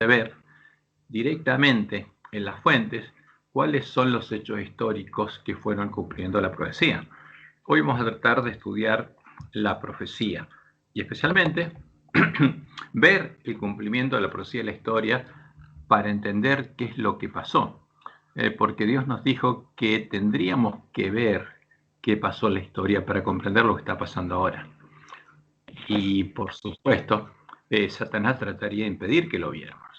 ver directamente en las fuentes cuáles son los hechos históricos que fueron cumpliendo la profecía. Hoy vamos a tratar de estudiar la profecía y especialmente ver el cumplimiento de la profecía de la historia para entender qué es lo que pasó. Porque Dios nos dijo que tendríamos que ver qué pasó en la historia para comprender lo que está pasando ahora. Y por supuesto, Satanás trataría de impedir que lo viéramos.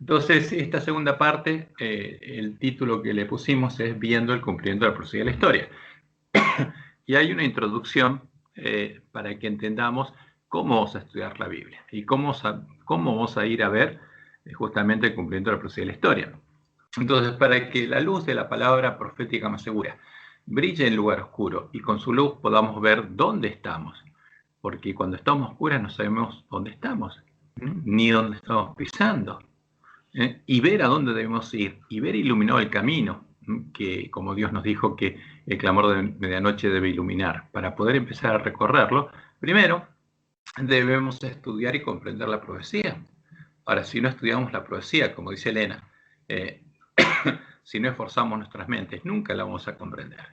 Entonces, esta segunda parte, el título que le pusimos es Viendo el cumplimiento de la profecía de la historia. Y hay una introducción para que entendamos cómo vamos a estudiar la Biblia y cómo vamos a ir a ver justamente el cumplimiento de la profecía de la historia. Entonces, para que la luz de la palabra profética más segura brille en el lugar oscuro y con su luz podamos ver dónde estamos, porque cuando estamos oscuras no sabemos dónde estamos, ni dónde estamos pisando. Y ver a dónde debemos ir, y ver iluminado el camino, que como Dios nos dijo que el clamor de medianoche debe iluminar. Para poder empezar a recorrerlo, primero debemos estudiar y comprender la profecía. Ahora, si no estudiamos la profecía, como dice Elena, si no esforzamos nuestras mentes, nunca la vamos a comprender.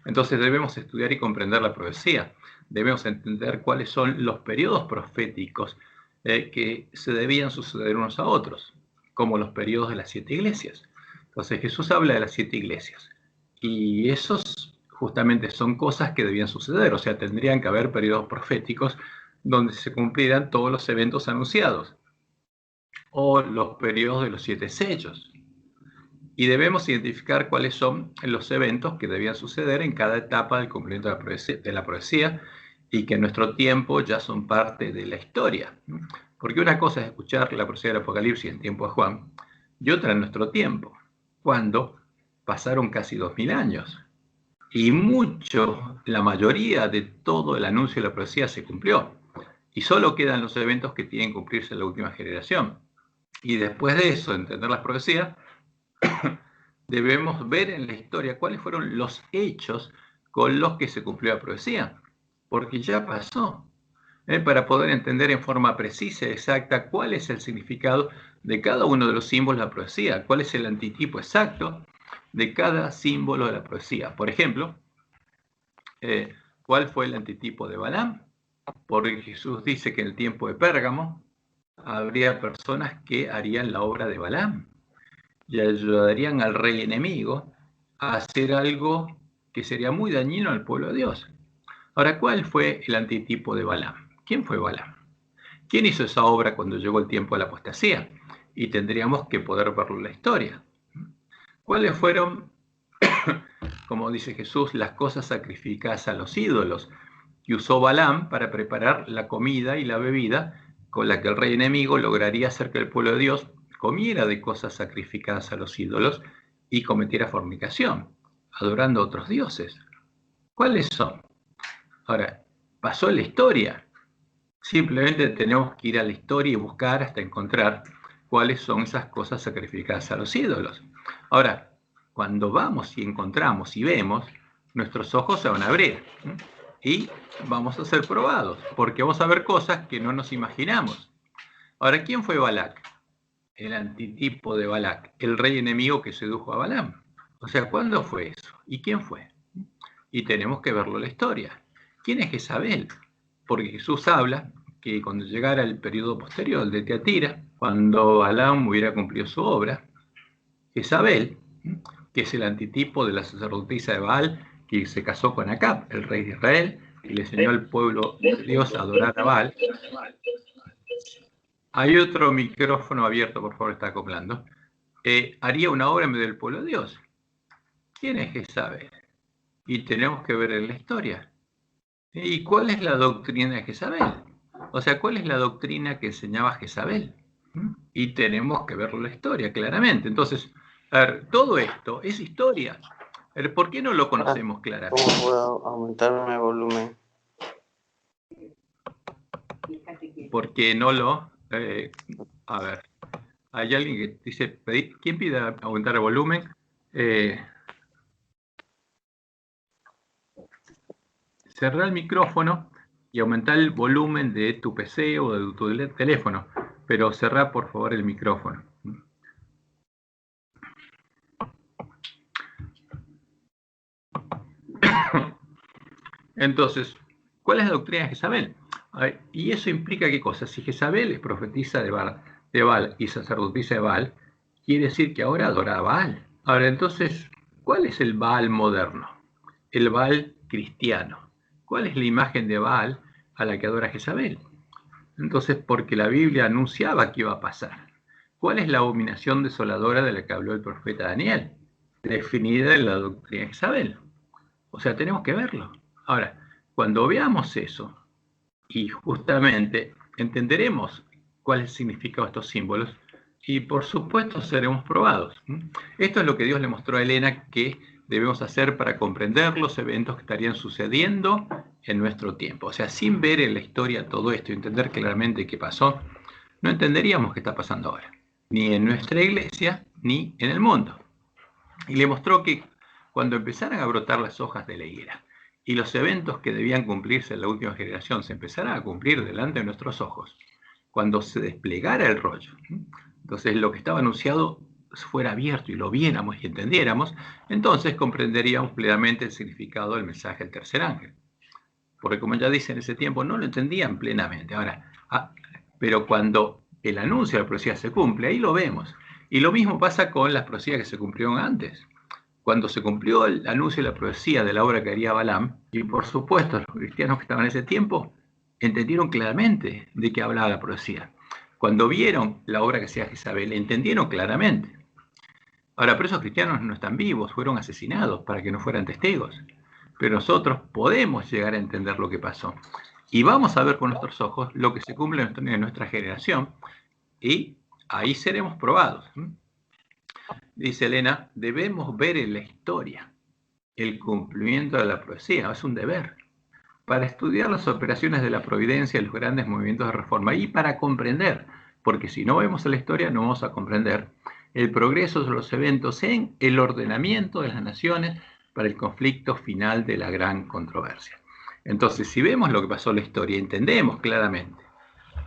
Entonces debemos estudiar y comprender la profecía. Debemos entender cuáles son los periodos proféticos que se debían suceder unos a otros, como los periodos de las 7 iglesias. Entonces Jesús habla de las 7 iglesias y esos justamente son cosas que debían suceder, o sea, tendrían que haber periodos proféticos donde se cumplieran todos los eventos anunciados o los periodos de los 7 sellos. Y debemos identificar cuáles son los eventos que debían suceder en cada etapa del cumplimiento de la profecía y que en nuestro tiempo ya son parte de la historia. Porque una cosa es escuchar la profecía del Apocalipsis en tiempo de Juan y otra en nuestro tiempo, cuando pasaron casi 2000 años. Y la mayoría de todo el anuncio de la profecía se cumplió. Y solo quedan los eventos que tienen que cumplirse en la última generación. Y después de eso, entender las profecías, debemos ver en la historia cuáles fueron los hechos con los que se cumplió la profecía, porque ya pasó, para poder entender en forma precisa y exacta cuál es el significado de cada uno de los símbolos de la profecía, cuál es el antitipo exacto de cada símbolo de la profecía. Por ejemplo, ¿cuál fue el antitipo de Balaam? Porque Jesús dice que en el tiempo de Pérgamo habría personas que harían la obra de Balaam y ayudarían al rey enemigo a hacer algo que sería muy dañino al pueblo de Dios. Ahora, ¿cuál fue el antitipo de Balaam? ¿Quién fue Balaam? ¿Quién hizo esa obra cuando llegó el tiempo de la apostasía? Y tendríamos que poder verlo en la historia. ¿Cuáles fueron, como dice Jesús, las cosas sacrificadas a los ídolos que usó Balaam para preparar la comida y la bebida con la que el rey enemigo lograría hacer que el pueblo de Dios comiera de cosas sacrificadas a los ídolos y cometiera fornicación, adorando a otros dioses? ¿Cuáles son? Ahora, pasó en la historia. Simplemente tenemos que ir a la historia y buscar hasta encontrar cuáles son esas cosas sacrificadas a los ídolos. Ahora, cuando vamos y encontramos y vemos, nuestros ojos se van a abrir y vamos a ser probados, porque vamos a ver cosas que no nos imaginamos. Ahora, ¿quién fue Balac? El antitipo de Balac, el rey enemigo que sedujo a Balaam. O sea, ¿cuándo fue eso? ¿Y quién fue? Y tenemos que verlo en la historia. ¿Quién es Jezabel? Porque Jesús habla que cuando llegara el periodo posterior, el de Teatira, cuando Balaam hubiera cumplido su obra, Jezabel, que es el antitipo de la sacerdotisa de Baal, que se casó con Acab, el rey de Israel, y le enseñó al pueblo de Dios a adorar a Baal. Hay otro micrófono abierto, por favor, está acoplando. Haría una obra en medio del pueblo de Dios. ¿Quién es Jezabel? Y tenemos que ver en la historia. ¿Y cuál es la doctrina de Jezabel? O sea, ¿cuál es la doctrina que enseñaba Jezabel? Y tenemos que ver la historia, claramente. Entonces, a ver, todo esto es historia. A ver, ¿por qué no lo conocemos claramente? ¿Cómo puedo aumentarme el volumen? Porque no lo... a ver, hay alguien que dice, ¿quién pide aumentar el volumen? Cerrar el micrófono y aumentar el volumen de tu PC o de tu teléfono, pero cerrá por favor el micrófono. Entonces, ¿cuál es la doctrina de Jezabel? Y eso implica qué cosa. Si Jezabel es profetisa de Baal y sacerdotisa de Baal, quiere decir que ahora adora a Baal. Ahora, entonces, ¿cuál es el Baal moderno? El Baal cristiano. ¿Cuál es la imagen de Baal a la que adora Jezabel? Entonces, porque la Biblia anunciaba que iba a pasar. ¿Cuál es la abominación desoladora de la que habló el profeta Daniel? Definida en la doctrina de Jezabel. O sea, tenemos que verlo. Ahora, cuando veamos eso, y justamente entenderemos cuál es el significado de estos símbolos, y por supuesto seremos probados. Esto es lo que Dios le mostró a Elena que debemos hacer para comprender los eventos que estarían sucediendo en nuestro tiempo. O sea, sin ver en la historia todo esto y entender claramente qué pasó, no entenderíamos qué está pasando ahora, ni en nuestra iglesia, ni en el mundo. Y le mostró que cuando empezaran a brotar las hojas de la higuera y los eventos que debían cumplirse en la última generación se empezaran a cumplir delante de nuestros ojos, cuando se desplegara el rollo, entonces lo que estaba anunciado fuera abierto y lo viéramos y entendiéramos, entonces comprenderíamos plenamente el significado del mensaje del tercer ángel. Porque como ya dice en ese tiempo, no lo entendían plenamente. Ahora, pero cuando el anuncio de la profecía se cumple, ahí lo vemos. Y lo mismo pasa con las profecías que se cumplieron antes. Cuando se cumplió el anuncio de la profecía de la obra que haría Balaam, y por supuesto los cristianos que estaban en ese tiempo entendieron claramente de qué hablaba la profecía. Cuando vieron la obra que hacía Jezabel, entendieron claramente. Ahora, pero esos cristianos no están vivos, fueron asesinados para que no fueran testigos. Pero nosotros podemos llegar a entender lo que pasó. Y vamos a ver con nuestros ojos lo que se cumple en nuestra generación, y ahí seremos probados. Dice Elena, debemos ver en la historia el cumplimiento de la profecía, es un deber, para estudiar las operaciones de la providencia y los grandes movimientos de reforma, y para comprender, porque si no vemos en la historia no vamos a comprender el progreso de los eventos en el ordenamiento de las naciones para el conflicto final de la gran controversia. Entonces, si vemos lo que pasó en la historia, entendemos claramente,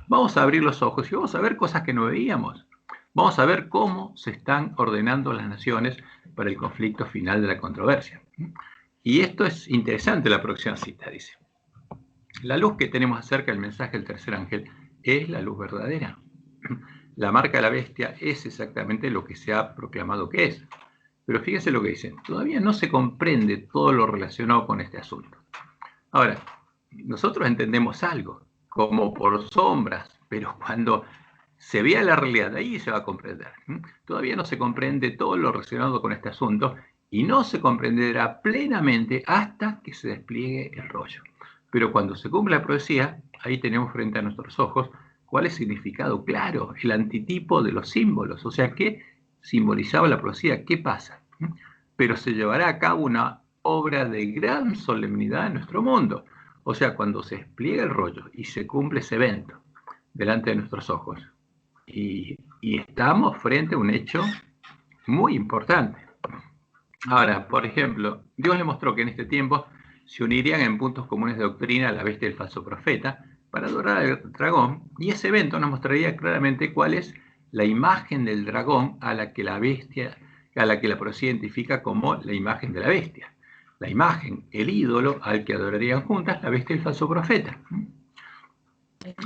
vamos a abrir los ojos y vamos a ver cosas que no veíamos. Vamos a ver cómo se están ordenando las naciones para el conflicto final de la controversia. Y esto es interesante, la próxima cita dice: la luz que tenemos acerca del mensaje del tercer ángel es la luz verdadera. La marca de la bestia es exactamente lo que se ha proclamado que es. Pero fíjense lo que dicen, todavía no se comprende todo lo relacionado con este asunto. Ahora, nosotros entendemos algo, como por sombras, pero cuando se vea la realidad, ahí se va a comprender. Todavía no se comprende todo lo relacionado con este asunto y no se comprenderá plenamente hasta que se despliegue el rollo. Pero cuando se cumpla la profecía, ahí tenemos frente a nuestros ojos cuál es el significado claro, el antitipo de los símbolos, o sea, qué simbolizaba la profecía, qué pasa. Pero se llevará a cabo una obra de gran solemnidad en nuestro mundo. O sea, cuando se despliega el rollo y se cumple ese evento delante de nuestros ojos, y estamos frente a un hecho muy importante. Ahora, por ejemplo, Dios le mostró que en este tiempo se unirían en puntos comunes de doctrina a la bestia del falso profeta para adorar al dragón, y ese evento nos mostraría claramente cuál es la imagen del dragón a la que la profecía identifica como la imagen de la bestia. La imagen, el ídolo al que adorarían juntas la bestia del falso profeta.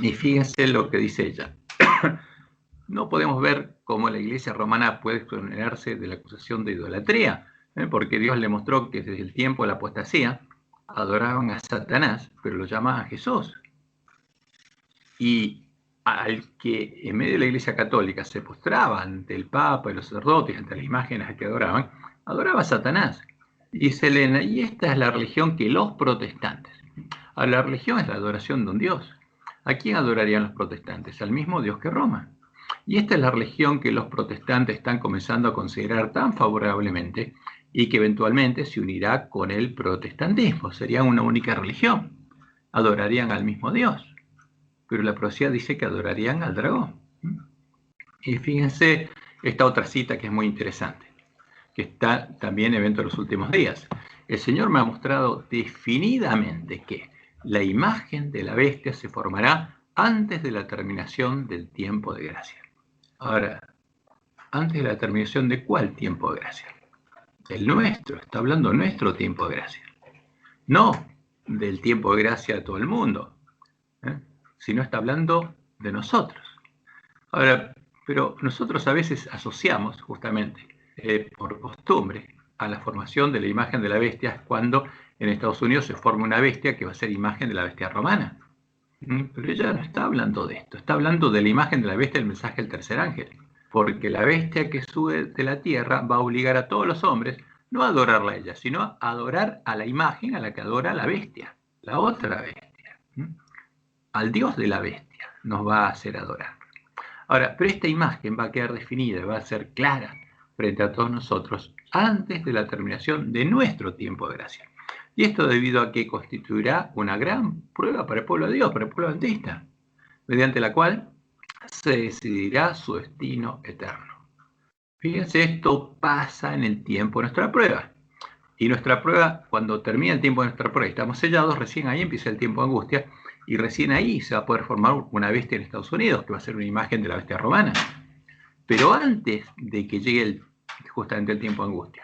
Y fíjense lo que dice ella. No podemos ver cómo la iglesia romana puede exonerarse de la acusación de idolatría, porque Dios le mostró que desde el tiempo de la apostasía adoraban a Satanás, pero lo llamaban a Jesús. Y al que en medio de la iglesia católica se postraba ante el Papa y los sacerdotes, ante las imágenes a que adoraban, adoraba a Satanás. Y dice Elena, y esta es la religión que los protestantes. La religión es la adoración de un Dios. ¿A quién adorarían los protestantes? Al mismo Dios que Roma. Y esta es la religión que los protestantes están comenzando a considerar tan favorablemente y que eventualmente se unirá con el protestantismo. Sería una única religión. Adorarían al mismo Dios. Pero la profecía dice que adorarían al dragón. Y fíjense esta otra cita que es muy interesante, que está también en Evento de los Últimos Días. El Señor me ha mostrado definidamente que La imagen de la bestia se formará antes de la terminación del tiempo de gracia. Ahora, ¿antes de la terminación de cuál tiempo de gracia? El nuestro, está hablando de nuestro tiempo de gracia. No del tiempo de gracia de todo el mundo, sino está hablando de nosotros. Ahora, pero nosotros a veces asociamos justamente por costumbre a la formación de la imagen de la bestia cuando en Estados Unidos se forma una bestia que va a ser imagen de la bestia romana. Pero ella no está hablando de esto, está hablando de la imagen de la bestia del mensaje del tercer ángel. Porque la bestia que sube de la tierra va a obligar a todos los hombres no a adorarla a ella, sino a adorar a la imagen a la que adora la bestia, la otra bestia. Al Dios de la bestia nos va a hacer adorar. Ahora, pero esta imagen va a quedar definida, va a ser clara frente a todos nosotros antes de la terminación de nuestro tiempo de gracia. Y esto debido a que constituirá una gran prueba para el pueblo de Dios, para el pueblo adventista, mediante la cual se decidirá su destino eterno. Fíjense, esto pasa en el tiempo de nuestra prueba. Y nuestra prueba, cuando termina el tiempo de nuestra prueba y estamos sellados, recién ahí empieza el tiempo de angustia y recién ahí se va a poder formar una bestia en Estados Unidos, que va a ser una imagen de la bestia romana. Pero antes de que llegue justamente el tiempo de angustia,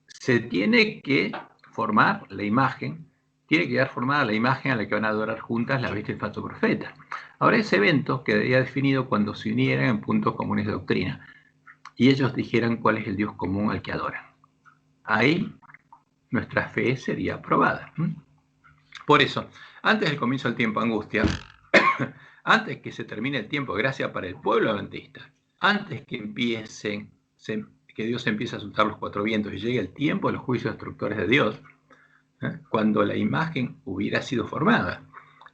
se tiene que formar la imagen, tiene que quedar formada la imagen a la que van a adorar juntas la bestia y el falso profeta. Ahora, ese evento quedaría definido cuando se unieran en puntos comunes de doctrina y ellos dijeran cuál es el Dios común al que adoran. Ahí nuestra fe sería aprobada. Por eso, antes del comienzo del tiempo de angustia, antes que se termine el tiempo de gracia para el pueblo adventista, antes que Dios empiece a soltar los cuatro vientos y llegue el tiempo de los juicios destructores de Dios, cuando la imagen hubiera sido formada,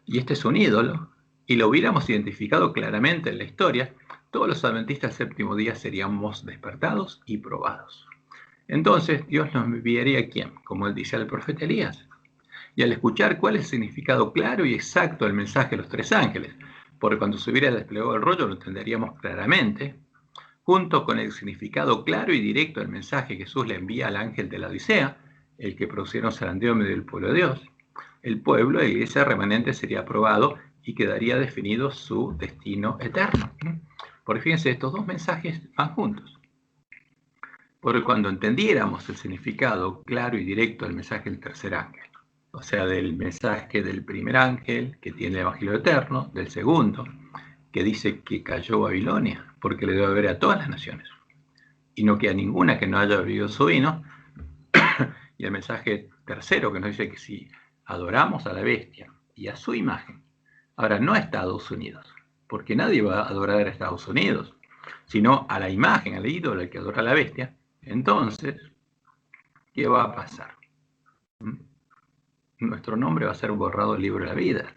y este es un ídolo, y lo hubiéramos identificado claramente en la historia, todos los adventistas del séptimo día seríamos despertados y probados. Entonces Dios nos enviaría a ¿quién? Como él dice al profeta Elías. Y al escuchar cuál es el significado claro y exacto del mensaje de los tres ángeles, porque cuando se hubiera desplegado el rollo lo entenderíamos claramente, junto con el significado claro y directo del mensaje que Jesús le envía al ángel de la Odisea, el que produciera un zarandeo en medio del pueblo de Dios, el pueblo de la iglesia remanente sería aprobado y quedaría definido su destino eterno. Porque fíjense, estos dos mensajes van juntos. Porque cuando entendiéramos el significado claro y directo del mensaje del tercer ángel, o sea, del mensaje del primer ángel que tiene el Evangelio eterno, del segundo, que dice que cayó Babilonia, porque le dio a beber a todas las naciones, y no queda ninguna que no haya bebido su vino, y el mensaje tercero que nos dice que si adoramos a la bestia y a su imagen, ahora no a Estados Unidos, porque nadie va a adorar a Estados Unidos, sino a la imagen, al ídolo al que adora a la bestia, entonces, ¿qué va a pasar? Nuestro nombre va a ser borrado del libro de la vida.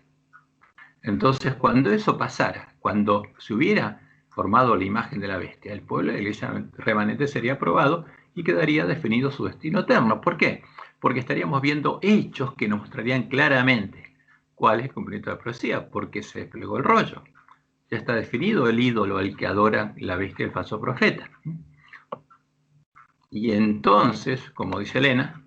Entonces, cuando eso pasara, cuando se hubiera formado la imagen de la bestia, el pueblo de la iglesia remanente sería aprobado y quedaría definido su destino eterno. ¿Por qué? Porque estaríamos viendo hechos que nos mostrarían claramente cuál es el cumplimiento de la profecía, porque se desplegó el rollo. Ya está definido el ídolo al que adora la bestia y el falso profeta. Y entonces, como dice Elena,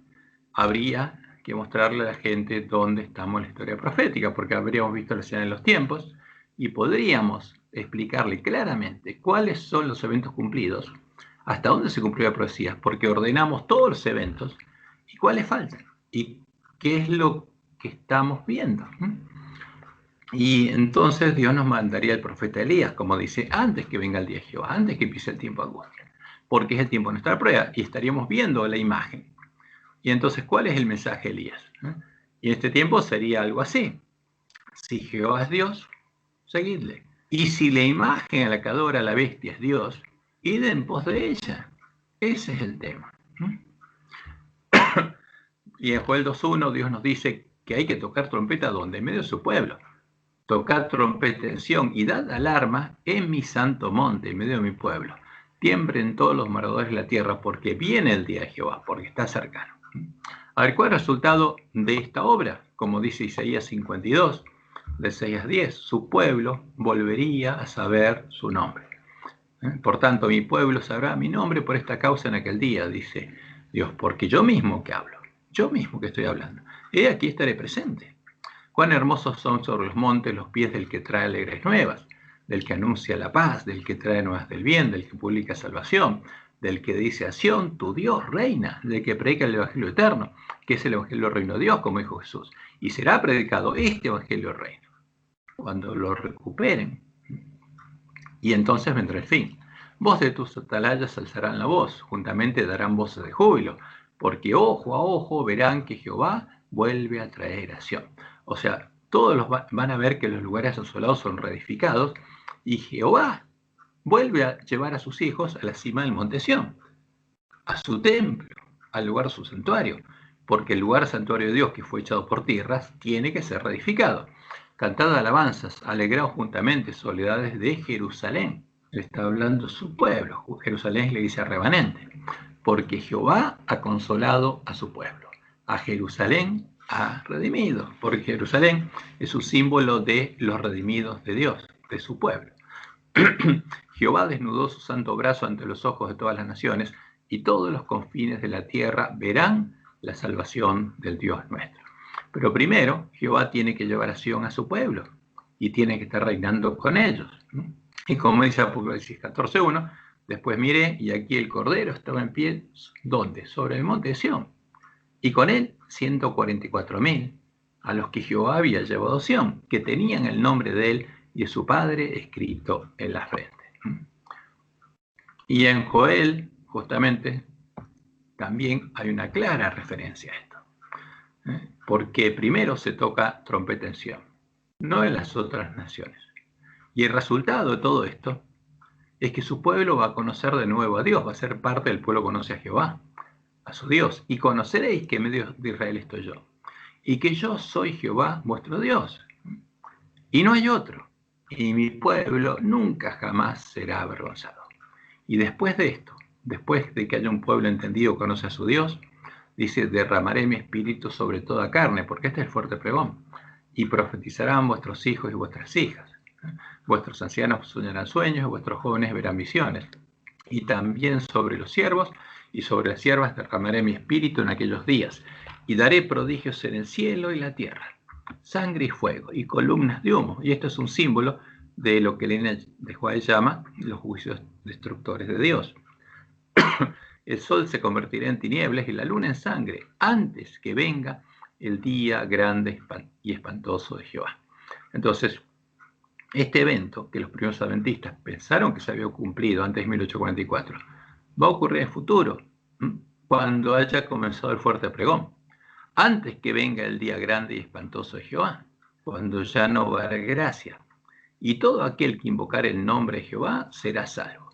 habría que mostrarle a la gente dónde estamos en la historia profética, porque habríamos visto la señal de los tiempos y podríamos explicarle claramente cuáles son los eventos cumplidos, hasta dónde se cumplió la profecía, porque ordenamos todos los eventos y cuáles faltan y qué es lo que estamos viendo. Y entonces Dios nos mandaría el profeta Elías, como dice, antes que venga el día de Jehová, antes que empiece el tiempo de angustia, porque es el tiempo de nuestra prueba y estaríamos viendo la imagen. Y entonces, ¿cuál es el mensaje de Elías? Y en este tiempo sería algo así. Si Jehová es Dios, seguidle. Y si la imagen a la que adora la bestia es Dios, id en pos de ella. Ese es el tema. Y en Joel 2.1 Dios nos dice que hay que tocar trompeta donde, en medio de su pueblo. Tocad trompeta en Sión y dad alarma en mi santo monte, en medio de mi pueblo. Tiemblen todos los moradores de la tierra, porque viene el día de Jehová, porque está cercano. A ver, ¿cuál es el resultado de esta obra? Como dice Isaías 52, de 6 a 10, su pueblo volvería a saber su nombre. Por tanto, mi pueblo sabrá mi nombre por esta causa en aquel día, dice Dios, porque yo mismo que hablo, yo mismo que estoy hablando, aquí estaré presente. Cuán hermosos son sobre los montes los pies del que trae alegres nuevas, del que anuncia la paz, del que trae nuevas del bien, del que publica salvación, del que dice a Sión, tu Dios reina, del que predica el Evangelio eterno, que es el Evangelio del reino de Dios, como dijo Jesús. Y será predicado este Evangelio del reino, cuando lo recuperen. Y entonces vendrá el fin. Voz de tus atalayas alzarán la voz, juntamente darán voces de júbilo, porque ojo a ojo verán que Jehová vuelve a traer a Sión. O sea, todos van a ver que los lugares asolados son reedificados y Jehová vuelve a llevar a sus hijos a la cima del monte Sión, a su templo, al lugar de su santuario, porque el lugar santuario de Dios que fue echado por tierras tiene que ser reedificado. Cantad alabanzas, alegraos juntamente, soledades de Jerusalén. Le está hablando su pueblo. Jerusalén le dice remanente, porque Jehová ha consolado a su pueblo. A Jerusalén ha redimido, porque Jerusalén es un símbolo de los redimidos de Dios, de su pueblo. Jehová desnudó su santo brazo ante los ojos de todas las naciones, y todos los confines de la tierra verán la salvación del Dios nuestro. Pero primero, Jehová tiene que llevar a Sión a su pueblo, y tiene que estar reinando con ellos. Y como dice Apocalipsis 14:1, después miré, y aquí el Cordero estaba en pie, ¿dónde? Sobre el monte de Sión, y con él 144.000, a los que Jehová había llevado a Sión, que tenían el nombre de él y de su padre escrito en la frente. Y en Joel, justamente, también hay una clara referencia a esto, porque primero se toca trompeta en Sión, no en las otras naciones. Y el resultado de todo esto es que su pueblo va a conocer de nuevo a Dios, va a ser parte del pueblo que conoce a Jehová, a su Dios, y conoceréis que en medio de Israel estoy yo, y que yo soy Jehová vuestro Dios, y no hay otro, y mi pueblo nunca jamás será avergonzado. Y después de esto, después de que haya un pueblo entendido que conoce a su Dios, dice, derramaré mi espíritu sobre toda carne, porque este es el fuerte pregón, y profetizarán vuestros hijos y vuestras hijas. Vuestros ancianos soñarán sueños, y vuestros jóvenes verán visiones. Y también sobre los siervos y sobre las siervas derramaré mi espíritu en aquellos días, y daré prodigios en el cielo y la tierra, sangre y fuego, y columnas de humo. Y esto es un símbolo de lo que Elena de White llama los juicios destructores de Dios. El sol se convertirá en tinieblas y la luna en sangre, antes que venga el día grande y espantoso de Jehová. Entonces, este evento, que los primeros adventistas pensaron que se había cumplido antes de 1844, va a ocurrir en el futuro, cuando haya comenzado el fuerte pregón, antes que venga el día grande y espantoso de Jehová, cuando ya no va a haber gracia, y todo aquel que invocar el nombre de Jehová será salvo.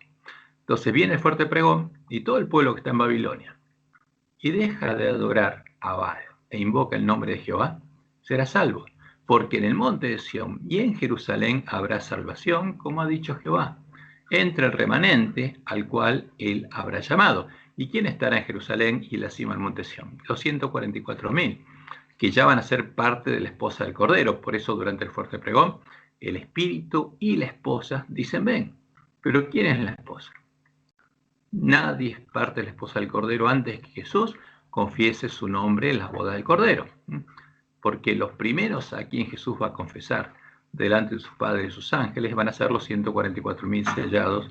Entonces viene el fuerte pregón y todo el pueblo que está en Babilonia y deja de adorar a Baal e invoca el nombre de Jehová, será salvo, porque en el monte de Sión y en Jerusalén habrá salvación, como ha dicho Jehová, entre el remanente al cual él habrá llamado. ¿Y quién estará en Jerusalén y la cima del monte Sión? Los 144.000, que ya van a ser parte de la esposa del Cordero. Por eso durante el fuerte pregón, el espíritu y la esposa dicen ven. Pero ¿quién es la esposa? Nadie es parte de la esposa del Cordero antes que Jesús confiese su nombre en las bodas del Cordero, porque los primeros a quien Jesús va a confesar delante de sus padres y de sus ángeles van a ser los 144.000 sellados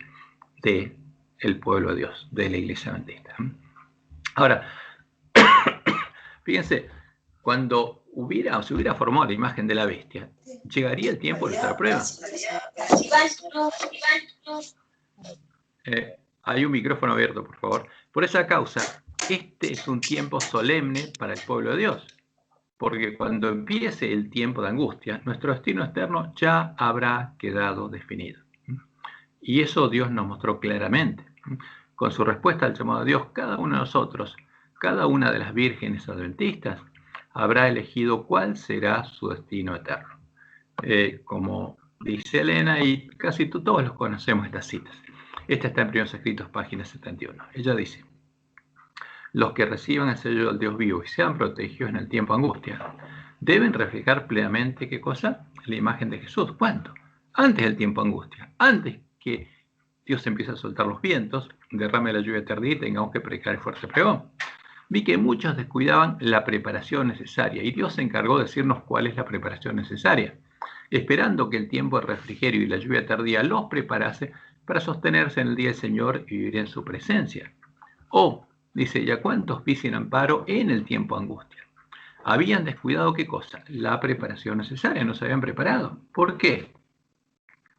del pueblo de Dios, de la iglesia adventista. Ahora, fíjense, cuando se hubiera formado la imagen de la bestia, llegaría el tiempo de nuestra prueba. Hay un micrófono abierto, por favor. Por esa causa, este es un tiempo solemne para el pueblo de Dios, porque cuando empiece el tiempo de angustia, nuestro destino eterno ya habrá quedado definido. Y eso Dios nos mostró claramente. Con su respuesta al llamado de Dios, cada uno de nosotros, cada una de las vírgenes adventistas, habrá elegido cuál será su destino eterno. Como dice Elena, y casi todos los conocemos estas citas. Esta está en Primeros Escritos, página 71. Ella dice, los que reciban el sello del Dios vivo y sean protegidos en el tiempo de angustia, deben reflejar plenamente, ¿qué cosa? La imagen de Jesús. ¿Cuánto? Antes del tiempo de angustia, antes que Dios empiece a soltar los vientos, derrame la lluvia tardía y tengamos que predicar el fuerte pregón. vi que muchos descuidaban la preparación necesaria y Dios se encargó de decirnos cuál es la preparación necesaria, esperando que el tiempo de refrigerio y la lluvia tardía los preparase para sostenerse en el día del Señor y vivir en su presencia. Dice, ¿y a cuántos vi sin amparo en el tiempo de angustia? Habían descuidado, ¿qué cosa? La preparación necesaria, no se habían preparado. ¿Por qué?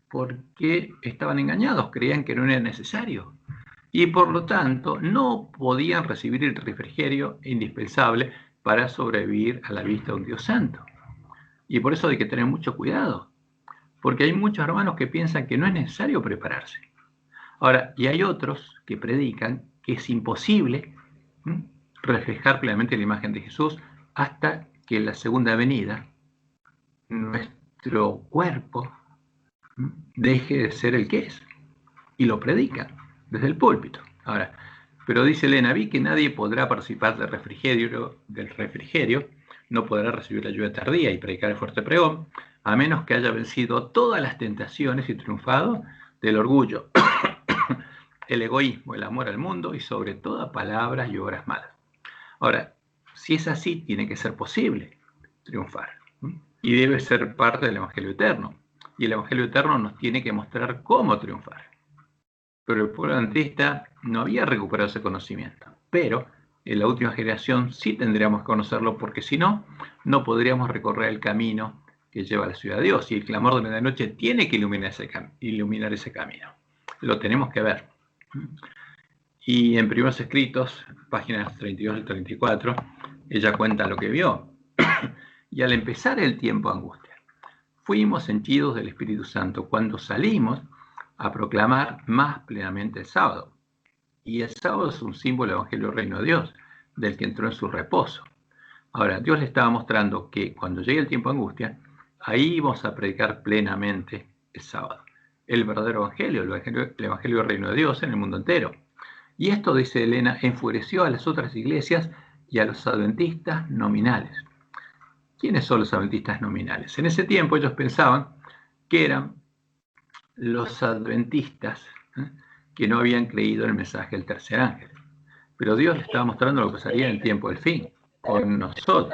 Porque estaban engañados, creían que no era necesario. Y por lo tanto, no podían recibir el refrigerio indispensable para sobrevivir a la vista de un Dios santo. Y por eso hay que tener mucho cuidado, porque hay muchos hermanos que piensan que no es necesario prepararse. Ahora, y hay otros que predican que es imposible reflejar plenamente la imagen de Jesús hasta que en la segunda venida nuestro cuerpo deje de ser el que es. Y lo predican desde el púlpito. Ahora, pero dice Elena, vi que nadie podrá participar del refrigerio, no podrá recibir la lluvia tardía y predicar el fuerte pregón, a menos que haya vencido todas las tentaciones y triunfado del orgullo, el egoísmo, el amor al mundo y sobre todo palabras y obras malas. Ahora, si es así, tiene que ser posible triunfar. Y debe ser parte del Evangelio Eterno. Y el Evangelio Eterno nos tiene que mostrar cómo triunfar. Pero el pueblo adventista no había recuperado ese conocimiento. Pero en la última generación sí tendríamos que conocerlo, porque si no, no podríamos recorrer el camino que lleva a la ciudad de Dios. Y el clamor de medianoche tiene que iluminar ese camino. Lo tenemos que ver. Y en Primeros Escritos, páginas 32 y 34, ella cuenta lo que vio. Y al empezar el tiempo de angustia, fuimos henchidos del Espíritu Santo cuando salimos a proclamar más plenamente el sábado. Y el sábado es un símbolo del Evangelio del Reino de Dios, del que entró en su reposo. Ahora, Dios le estaba mostrando que cuando llegue el tiempo de angustia, ahí vamos a predicar plenamente el sábado. El verdadero Evangelio, el Evangelio del Reino de Dios en el mundo entero. Y esto, dice Elena, enfureció a las otras iglesias y a los adventistas nominales. ¿Quiénes son los adventistas nominales? En ese tiempo ellos pensaban que eran los adventistas que no habían creído en el mensaje del tercer ángel. Pero Dios le estaba mostrando lo que pasaría en el tiempo del fin, con nosotros.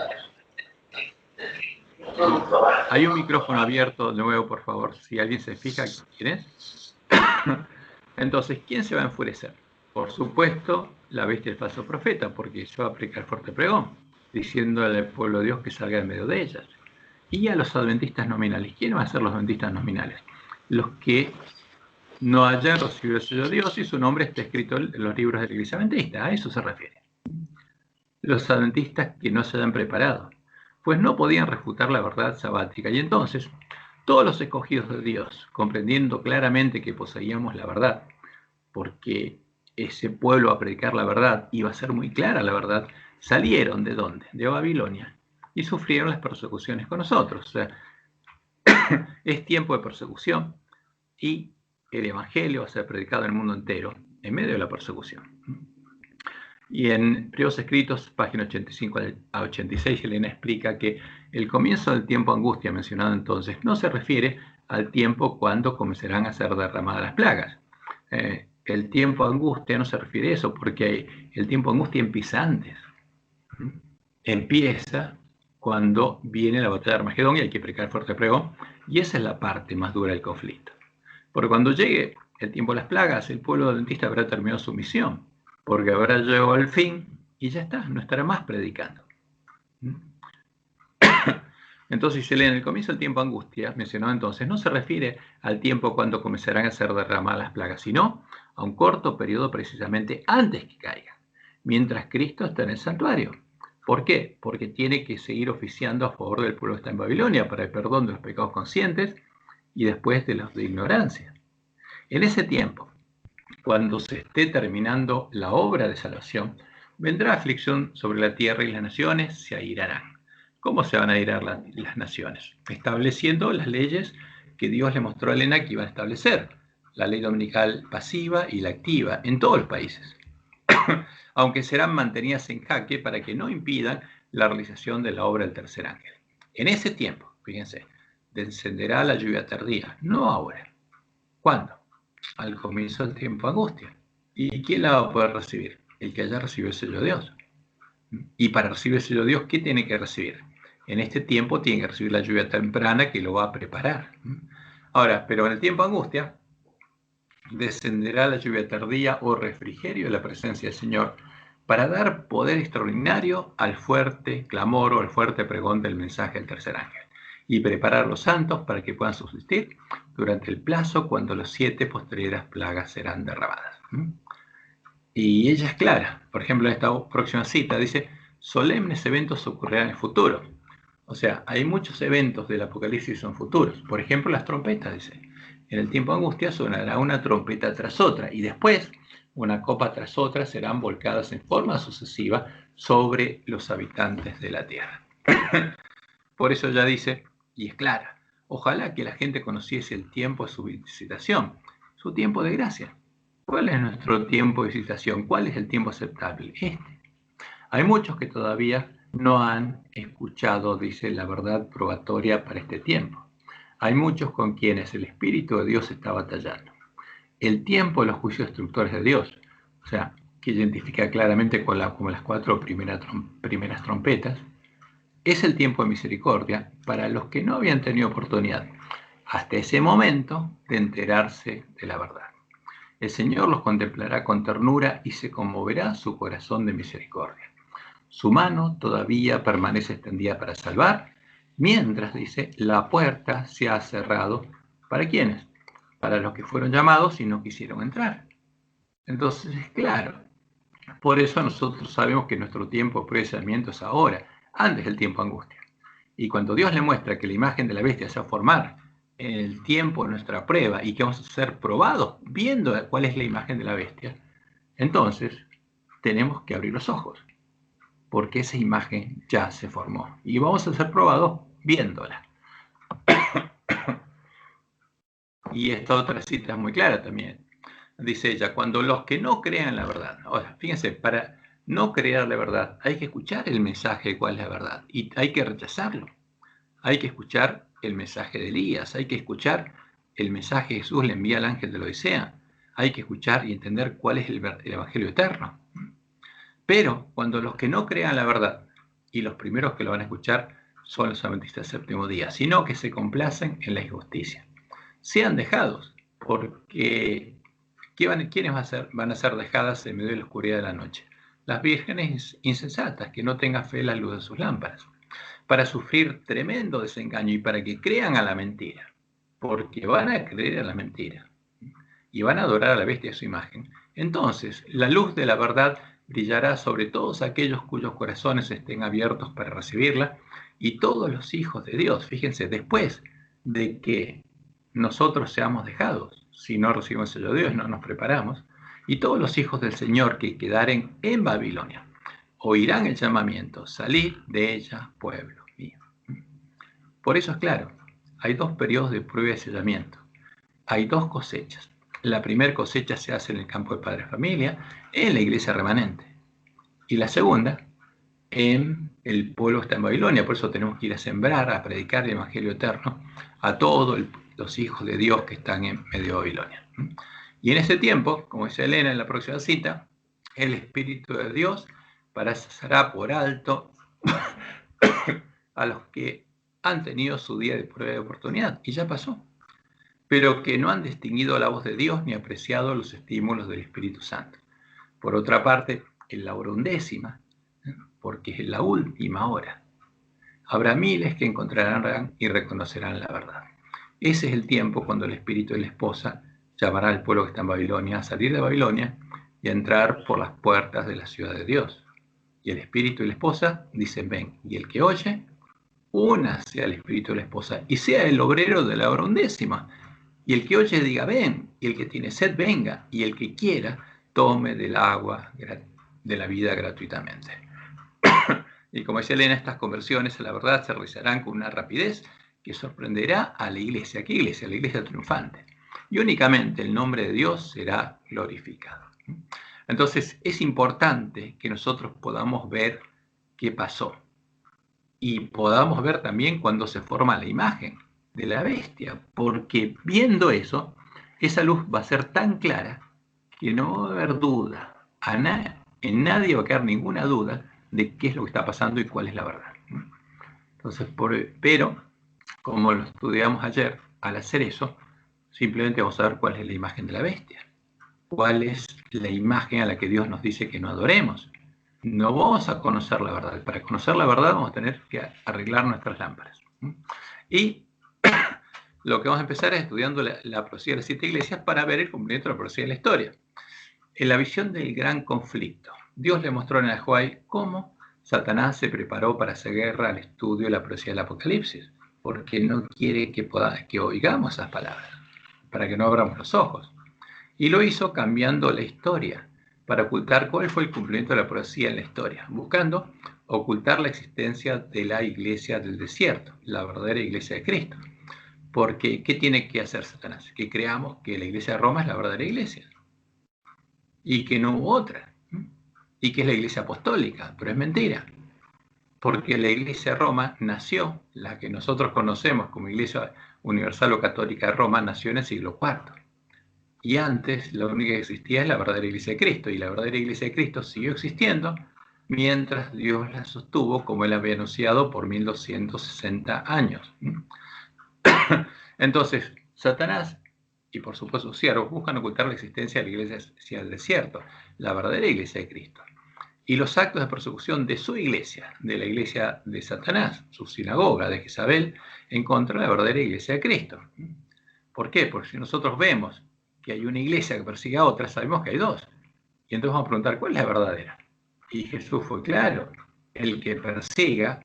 Hay un micrófono abierto de nuevo, por favor, si alguien se fija quién es. Entonces, ¿quién se va a enfurecer? Por supuesto, la bestia del falso profeta, porque se va a predicar fuerte pregón, diciéndole al pueblo de Dios que salga en medio de ellas. Y a los adventistas nominales. ¿Quiénes van a ser los adventistas nominales? Los que no hayan recibido el sello de Dios y su nombre está escrito en los libros de la Iglesia Adventista. A eso se refiere. Los adventistas que no se hayan preparado, pues no podían refutar la verdad sabática. Y entonces, todos los escogidos de Dios, comprendiendo claramente que poseíamos la verdad, porque ese pueblo a predicar la verdad iba a ser muy clara la verdad, salieron ¿de dónde? De Babilonia y sufrieron las persecuciones con nosotros. O sea, es tiempo de persecución y el Evangelio va a ser predicado en el mundo entero en medio de la persecución. Y en Primeros Escritos, página 85 a 86, Elena explica que el comienzo del tiempo de angustia mencionado entonces no se refiere al tiempo cuando comenzarán a ser derramadas las plagas. El tiempo de angustia no se refiere a eso, porque el tiempo de angustia empieza antes. Empieza cuando viene la batalla de Armagedón y hay que predicar fuerte pregón, y esa es la parte más dura del conflicto. Porque cuando llegue el tiempo de las plagas, el pueblo adventista habrá terminado su misión, porque habrá llegado al fin y ya está, no estará más predicando. Entonces, se lee en el comienzo del tiempo de angustia, mencionado entonces, no se refiere al tiempo cuando comenzarán a ser derramadas las plagas, sino a un corto periodo precisamente antes que caiga, mientras Cristo está en el santuario. ¿Por qué? Porque tiene que seguir oficiando a favor del pueblo que está en Babilonia para el perdón de los pecados conscientes y después de los de ignorancia. En ese tiempo, cuando se esté terminando la obra de salvación, vendrá aflicción sobre la tierra y las naciones se airarán. ¿Cómo se van a airar las naciones? Estableciendo las leyes que Dios le mostró a Elena que iba a establecer. La ley dominical pasiva y la activa en todos los países. Aunque serán mantenidas en jaque para que no impidan la realización de la obra del tercer ángel. En ese tiempo, fíjense, descenderá la lluvia tardía, no ahora. ¿Cuándo? Al comienzo del tiempo de angustia. ¿Y quién la va a poder recibir? El que haya recibido el sello de Dios. Y para recibir el sello de Dios, ¿qué tiene que recibir? En este tiempo tiene que recibir la lluvia temprana que lo va a preparar. Ahora, pero en el tiempo de angustia, descenderá la lluvia tardía o refrigerio de la presencia del Señor para dar poder extraordinario al fuerte clamor o al fuerte pregón del mensaje del tercer ángel y preparar a los santos para que puedan subsistir durante el plazo cuando las 7 posteriores plagas serán derramadas. Y ella es clara. Por ejemplo, en esta próxima cita dice, solemnes eventos ocurrirán en el futuro. O sea, hay muchos eventos del Apocalipsis son futuros. Por ejemplo, las trompetas, dice. En el tiempo de angustia sonará una trompeta tras otra y después una copa tras otra serán volcadas en forma sucesiva sobre los habitantes de la tierra. Por eso ya dice, y es clara, ojalá que la gente conociese el tiempo de su visitación, su tiempo de gracia. ¿Cuál es nuestro tiempo de visitación? ¿Cuál es el tiempo aceptable? Este. Hay muchos que todavía no han escuchado, dice, la verdad probatoria para este tiempo. Hay muchos con quienes el Espíritu de Dios está batallando. El tiempo de los juicios destructores de Dios, o sea, que identifica claramente como las 4 primeras trompetas, es el tiempo de misericordia para los que no habían tenido oportunidad hasta ese momento de enterarse de la verdad. El Señor los contemplará con ternura y se conmoverá su corazón de misericordia. Su mano todavía permanece extendida para salvar, mientras, dice, la puerta se ha cerrado. ¿Para quiénes? Para los que fueron llamados y no quisieron entrar. Entonces, claro, por eso nosotros sabemos que nuestro tiempo de procesamiento es ahora, antes del tiempo de angustia. Y cuando Dios le muestra que la imagen de la bestia se va a formar en el tiempo de nuestra prueba y que vamos a ser probados viendo cuál es la imagen de la bestia, entonces tenemos que abrir los ojos, porque esa imagen ya se formó y vamos a ser probados viéndola. Y esta otra cita es muy clara también. Dice ella, cuando los que no crean la verdad, ahora, fíjense, para no creer la verdad hay que escuchar el mensaje de cuál es la verdad y hay que rechazarlo. Hay que escuchar el mensaje de Elías, hay que escuchar el mensaje que Jesús le envía al ángel de la Odisea, hay que escuchar y entender cuál es el evangelio eterno. Pero cuando los que no crean la verdad, y los primeros que lo van a escuchar son los adventistas del séptimo día, sino que se complacen en la injusticia, sean dejados, porque ¿quiénes van a ser dejadas en medio de la oscuridad de la noche? Las vírgenes insensatas, que no tengan fe en la luz de sus lámparas, para sufrir tremendo desengaño y para que crean a la mentira, porque van a creer a la mentira y van a adorar a la bestia de su imagen. Entonces, la luz de la verdad brillará sobre todos aquellos cuyos corazones estén abiertos para recibirla, y todos los hijos de Dios, fíjense, después de que nosotros seamos dejados, si no recibimos el sello de Dios, no nos preparamos, y todos los hijos del Señor que quedaren en Babilonia, oirán el llamamiento, salid de ella, pueblo mío. Por eso es claro, hay 2 periodos de prueba y sellamiento, hay 2 cosechas. La primera cosecha se hace en el campo de padre familia, en la iglesia remanente. Y la segunda, en el pueblo que está en Babilonia. Por eso tenemos que ir a sembrar, a predicar el evangelio eterno a todos los hijos de Dios que están en medio de Babilonia. Y en ese tiempo, como dice Elena en la próxima cita, el Espíritu de Dios pasará por alto a los que han tenido su día de prueba de oportunidad. Y ya pasó. Pero que no han distinguido la voz de Dios ni apreciado los estímulos del Espíritu Santo. Por otra parte, en la hora 11ª, porque es la última hora, habrá miles que encontrarán y reconocerán la verdad. Ese es el tiempo cuando el Espíritu de la esposa llamará al pueblo que está en Babilonia a salir de Babilonia y a entrar por las puertas de la ciudad de Dios. Y el Espíritu y la esposa dicen, ven, y el que oye, únase al Espíritu de la esposa y sea el obrero de la hora 11ª. Y el que oye diga, ven, y el que tiene sed venga, y el que quiera tome del agua de la vida gratuitamente. Y como decía Elena, estas conversiones a la verdad se realizarán con una rapidez que sorprenderá a la iglesia. ¿Qué iglesia? La iglesia triunfante. Y únicamente el nombre de Dios será glorificado. Entonces es importante que nosotros podamos ver qué pasó. Y podamos ver también cuando se forma la imagen de la bestia, porque viendo eso, esa luz va a ser tan clara que no va a haber duda, en nadie va a quedar ninguna duda de qué es lo que está pasando y cuál es la verdad. Entonces, pero, como lo estudiamos ayer, al hacer eso, simplemente vamos a ver cuál es la imagen de la bestia. Cuál es la imagen a la que Dios nos dice que no adoremos. No vamos a conocer la verdad. Para conocer la verdad vamos a tener que arreglar nuestras lámparas. Y lo que vamos a empezar es estudiando la profecía de las 7 iglesias para ver el cumplimiento de la profecía de la historia. En la visión del gran conflicto, Dios le mostró en Ajuay cómo Satanás se preparó para hacer guerra al estudio de la profecía del Apocalipsis, porque no quiere que oigamos esas palabras, para que no abramos los ojos. Y lo hizo cambiando la historia, para ocultar cuál fue el cumplimiento de la profecía en la historia, buscando ocultar la existencia de la iglesia del desierto, la verdadera iglesia de Cristo. Porque, ¿qué tiene que hacer Satanás? Que creamos que la iglesia de Roma es la verdadera iglesia, y que no hubo otra, y que es la iglesia apostólica, pero es mentira. Porque la iglesia de Roma nació, la que nosotros conocemos como iglesia universal o católica de Roma, nació en el siglo IV. Y antes la única que existía es la verdadera iglesia de Cristo, y la verdadera iglesia de Cristo siguió existiendo mientras Dios la sostuvo como él había anunciado por 1260 años. Entonces, Satanás y por supuesto sus siervos buscan ocultar la existencia de la iglesia del desierto, la verdadera iglesia de Cristo, y los actos de persecución de su iglesia, de la iglesia de Satanás, su sinagoga de Jezabel, en contra de la verdadera iglesia de Cristo. ¿Por qué? Porque si nosotros vemos que hay una iglesia que persigue a otra, sabemos que hay dos. Y entonces vamos a preguntar, ¿cuál es la verdadera? Y Jesús fue claro, el que persiga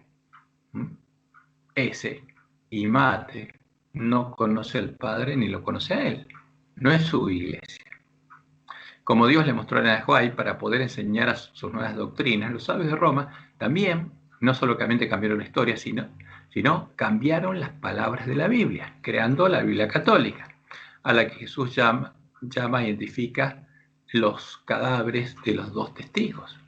ese y mate, no conoce al Padre ni lo conoce a Él. No es su iglesia. Como Dios le mostró en Ajuay para poder enseñar a sus nuevas doctrinas, los sabios de Roma también no solamente cambiaron la historia, sino cambiaron las palabras de la Biblia, creando la Biblia católica, a la que Jesús llama e identifica los cadáveres de los dos testigos,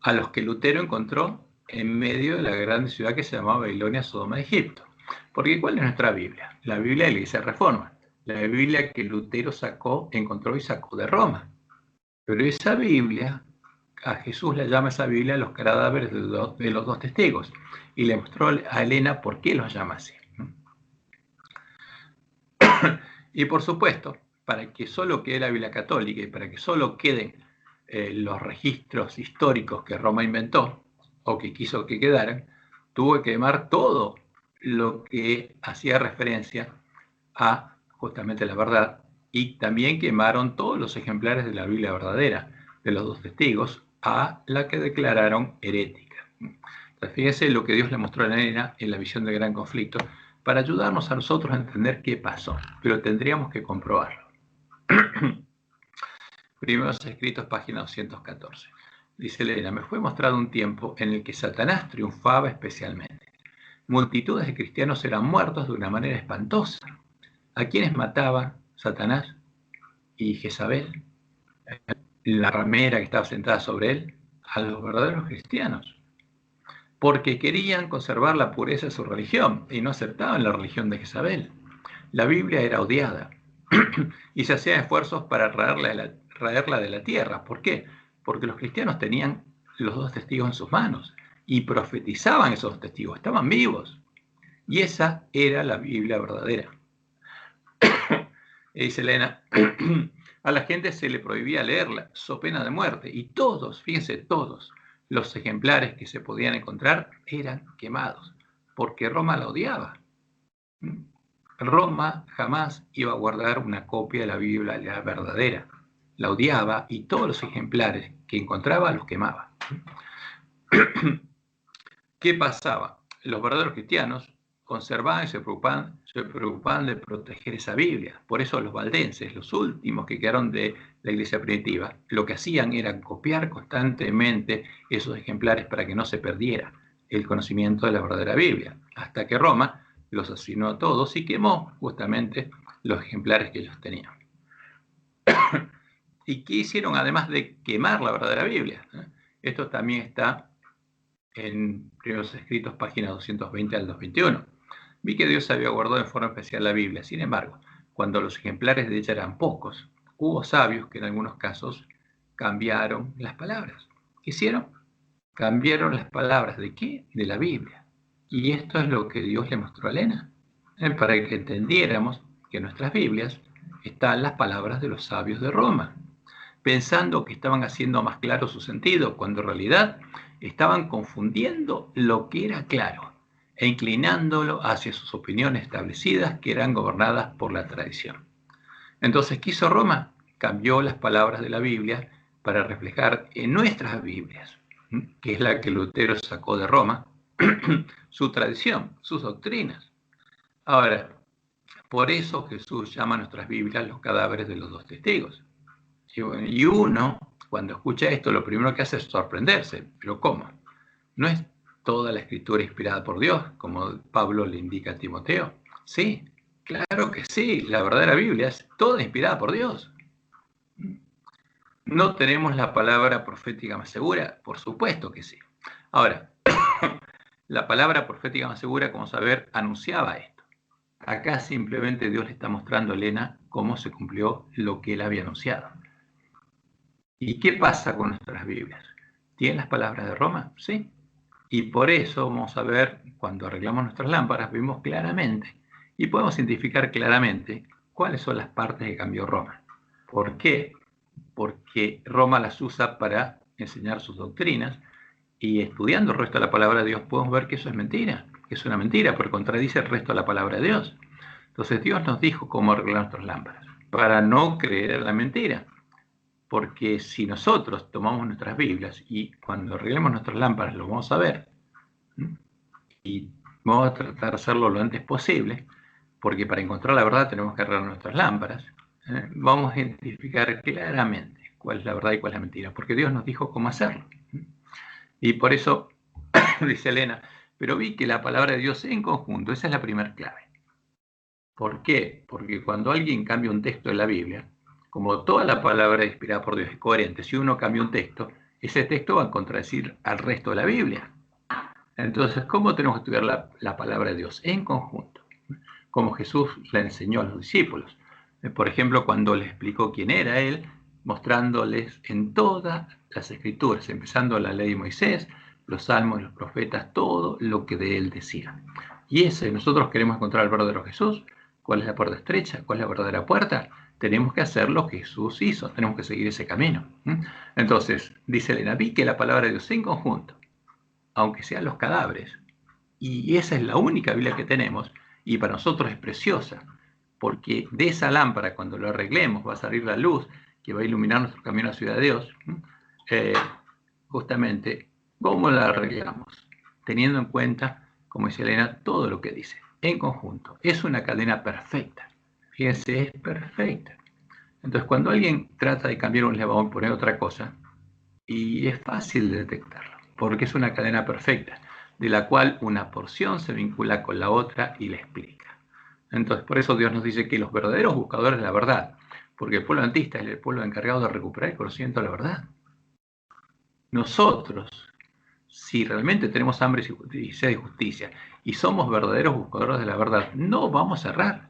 a los que Lutero encontró en medio de la gran ciudad que se llamaba Babilonia, Sodoma de Egipto. Porque ¿cuál es nuestra Biblia? La Biblia de la Iglesia Reforma, la Biblia que Lutero encontró y sacó de Roma. Pero esa Biblia, a Jesús le llama esa Biblia los cadáveres de los dos testigos, y le mostró a Elena por qué los llama así. Y por supuesto, para que solo quede la Biblia católica y para que solo queden los registros históricos que Roma inventó o que quiso que quedaran, tuvo que quemar todo lo que hacía referencia a justamente la verdad, y también quemaron todos los ejemplares de la Biblia verdadera de los dos testigos, a la que declararon herética. Entonces, fíjense lo que Dios le mostró a Elena en la visión del gran conflicto, para ayudarnos a nosotros a entender qué pasó, pero tendríamos que comprobarlo. Primeros Escritos, página 214. Dice Elena, me fue mostrado un tiempo en el que Satanás triunfaba especialmente. Multitudes de cristianos eran muertos de una manera espantosa. ¿A quiénes mataba Satanás y Jezabel, la ramera que estaba sentada sobre él? A los verdaderos cristianos, porque querían conservar la pureza de su religión y no aceptaban la religión de Jezabel. La Biblia era odiada y se hacían esfuerzos para raerla de la tierra. ¿Por qué? Porque los cristianos tenían los dos testigos en sus manos y profetizaban esos dos testigos, estaban vivos, y esa era la Biblia verdadera. Y dice Elena, a la gente se le prohibía leerla, so pena de muerte, y todos, fíjense, todos los ejemplares que se podían encontrar eran quemados, porque Roma la odiaba. Roma jamás iba a guardar una copia de la Biblia la verdadera, la odiaba, y todos los ejemplares que encontraba los quemaba. ¿Qué pasaba? Los verdaderos cristianos conservaban y se preocupaban de proteger esa Biblia. Por eso los valdenses, los últimos que quedaron de la iglesia primitiva, lo que hacían era copiar constantemente esos ejemplares para que no se perdiera el conocimiento de la verdadera Biblia, hasta que Roma los asesinó a todos y quemó justamente los ejemplares que ellos tenían. ¿Y qué hicieron además de quemar la verdadera Biblia? Esto también está en Primeros Escritos, página 220 al 221. Vi que Dios había guardado en forma especial la Biblia. Sin embargo, cuando los ejemplares de ella eran pocos, hubo sabios que en algunos casos cambiaron las palabras. ¿Qué hicieron? Cambiaron las palabras. ¿De qué? De la Biblia. Y esto es lo que Dios le mostró a Elena, para que entendiéramos que en nuestras Biblias están las palabras de los sabios de Roma, pensando que estaban haciendo más claro su sentido, cuando en realidad estaban confundiendo lo que era claro e inclinándolo hacia sus opiniones establecidas que eran gobernadas por la tradición. Entonces, ¿qué hizo Roma? Cambió las palabras de la Biblia para reflejar en nuestras Biblias, que es la que Lutero sacó de Roma, su tradición, sus doctrinas. Ahora, por eso Jesús llama a nuestras Biblias los cadáveres de los dos testigos. Y uno, cuando escucha esto, lo primero que hace es sorprenderse. ¿Pero cómo? ¿No es toda la escritura inspirada por Dios, como Pablo le indica a Timoteo? Sí, claro que sí. La verdadera Biblia es toda inspirada por Dios. ¿No tenemos la palabra profética más segura? Por supuesto que sí. Ahora, la palabra profética más segura, como saber, anunciaba esto. Acá simplemente Dios le está mostrando a Elena cómo se cumplió lo que él había anunciado. ¿Y qué pasa con nuestras Biblias? ¿Tienen las palabras de Roma? Sí. Y por eso vamos a ver, cuando arreglamos nuestras lámparas, vemos claramente y podemos identificar claramente cuáles son las partes que cambió Roma. ¿Por qué? Porque Roma las usa para enseñar sus doctrinas y estudiando el resto de la palabra de Dios podemos ver que eso es mentira, que es una mentira, porque contradice el resto de la palabra de Dios. Entonces Dios nos dijo cómo arreglar nuestras lámparas, para no creer en la mentira. Porque si nosotros tomamos nuestras Biblias y cuando arreglemos nuestras lámparas lo vamos a ver, y vamos a tratar de hacerlo lo antes posible, porque para encontrar la verdad tenemos que arreglar nuestras lámparas, vamos a identificar claramente cuál es la verdad y cuál es la mentira, porque Dios nos dijo cómo hacerlo. Y por eso, dice Elena, pero vi que la palabra de Dios en conjunto, esa es la primera clave. ¿Por qué? Porque cuando alguien cambia un texto de la Biblia, como toda la palabra inspirada por Dios es coherente, si uno cambia un texto, ese texto va a contradecir al resto de la Biblia. Entonces, ¿cómo tenemos que estudiar la palabra de Dios? En conjunto, como Jesús le enseñó a los discípulos. Por ejemplo, cuando les explicó quién era Él, mostrándoles en todas las escrituras, empezando la ley de Moisés, los salmos y los profetas, todo lo que de Él decía. Y ese, nosotros queremos encontrar al verdadero Jesús. ¿Cuál es la puerta estrecha? ¿Cuál es la verdadera puerta? Tenemos que hacer lo que Jesús hizo, tenemos que seguir ese camino. Entonces, dice Elena, vi que la palabra de Dios en conjunto, aunque sean los cadáveres, y esa es la única Biblia que tenemos, y para nosotros es preciosa, porque de esa lámpara, cuando lo arreglemos, va a salir la luz que va a iluminar nuestro camino a la ciudad de Dios. Justamente, ¿cómo la arreglamos? Teniendo en cuenta, como dice Elena, todo lo que dice, en conjunto. Es una cadena perfecta. Fíjense, es perfecta. Entonces, cuando alguien trata de cambiar un eslabón, poner otra cosa, y es fácil de detectarlo, porque es una cadena perfecta, de la cual una porción se vincula con la otra y la explica. Entonces, por eso Dios nos dice que los verdaderos buscadores de la verdad, porque el pueblo antista es el pueblo encargado de recuperar el conocimiento de la verdad. Nosotros, si realmente tenemos hambre y sed de justicia y somos verdaderos buscadores de la verdad, no vamos a errar,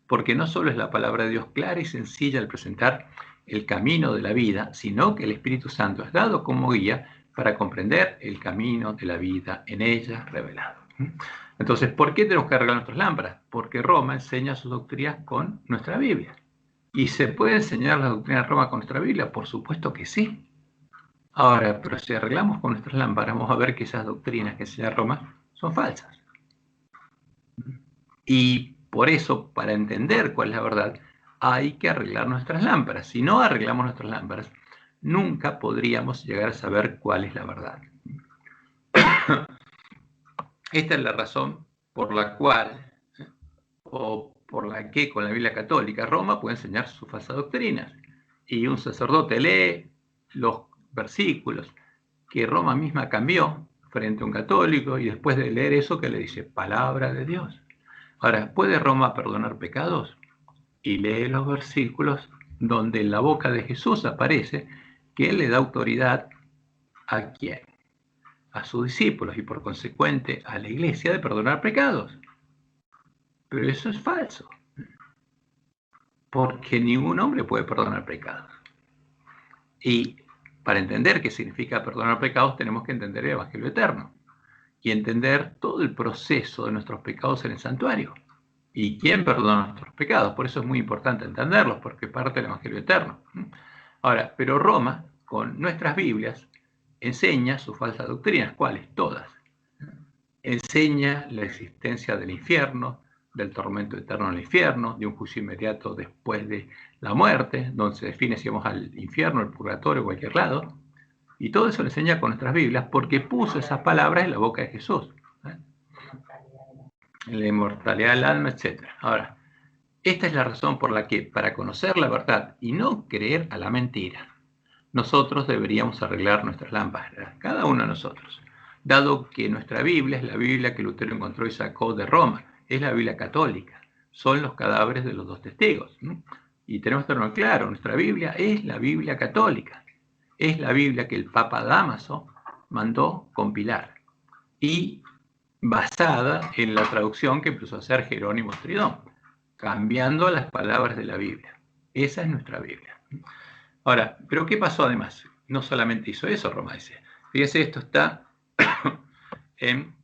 porque no solo es la palabra de Dios clara y sencilla al presentar el camino de la vida, sino que el Espíritu Santo es dado como guía para comprender el camino de la vida en ella revelado. Entonces, ¿por qué tenemos que arreglar nuestras lámparas? Porque Roma enseña sus doctrinas con nuestra Biblia. ¿Y se puede enseñar la doctrina de Roma con nuestra Biblia? Por supuesto que sí. Ahora, pero si arreglamos con nuestras lámparas, vamos a ver que esas doctrinas que enseña Roma son falsas. Y por eso, para entender cuál es la verdad, hay que arreglar nuestras lámparas. Si no arreglamos nuestras lámparas, nunca podríamos llegar a saber cuál es la verdad. Esta es la razón por la cual, o por la que con la Biblia católica, Roma puede enseñar sus falsas doctrinas. Y un sacerdote lee los versículos que Roma misma cambió frente a un católico y después de leer eso que le dice, palabra de Dios. Ahora, ¿puede Roma perdonar pecados? Y lee los versículos donde en la boca de Jesús aparece que Él le da autoridad a quién, a sus discípulos y por consecuente a la iglesia de perdonar pecados. Pero eso es falso, porque ningún hombre puede perdonar pecados. Y Para entender qué significa perdonar pecados tenemos que entender el Evangelio eterno y entender todo el proceso de nuestros pecados en el santuario y quién perdona nuestros pecados. Por eso es muy importante entenderlos, porque parte del Evangelio eterno. Ahora, pero Roma, con nuestras Biblias, enseña sus falsas doctrinas. ¿Cuáles? Todas. Enseña la existencia del infierno, del tormento eterno en el infierno, de un juicio inmediato después de la muerte, donde se define si vamos al infierno, al purgatorio, cualquier lado. Y todo eso lo enseña con nuestras Biblias porque puso esas palabras en la boca de Jesús. La inmortalidad del alma, etc. Ahora, esta es la razón por la que, para conocer la verdad y no creer a la mentira, nosotros deberíamos arreglar nuestras lámparas, cada uno de nosotros, dado que nuestra Biblia es la Biblia que Lutero encontró y sacó de Roma, es la Biblia católica, son los cadáveres de los dos testigos. Y tenemos que tenerlo claro, nuestra Biblia es la Biblia católica, es la Biblia que el Papa Dámaso mandó compilar y basada en la traducción que empezó a hacer Jerónimo Stridón, cambiando las palabras de la Biblia. Esa es nuestra Biblia. Ahora, ¿pero qué pasó además? No solamente hizo eso, Roma dice. Fíjese, esto está en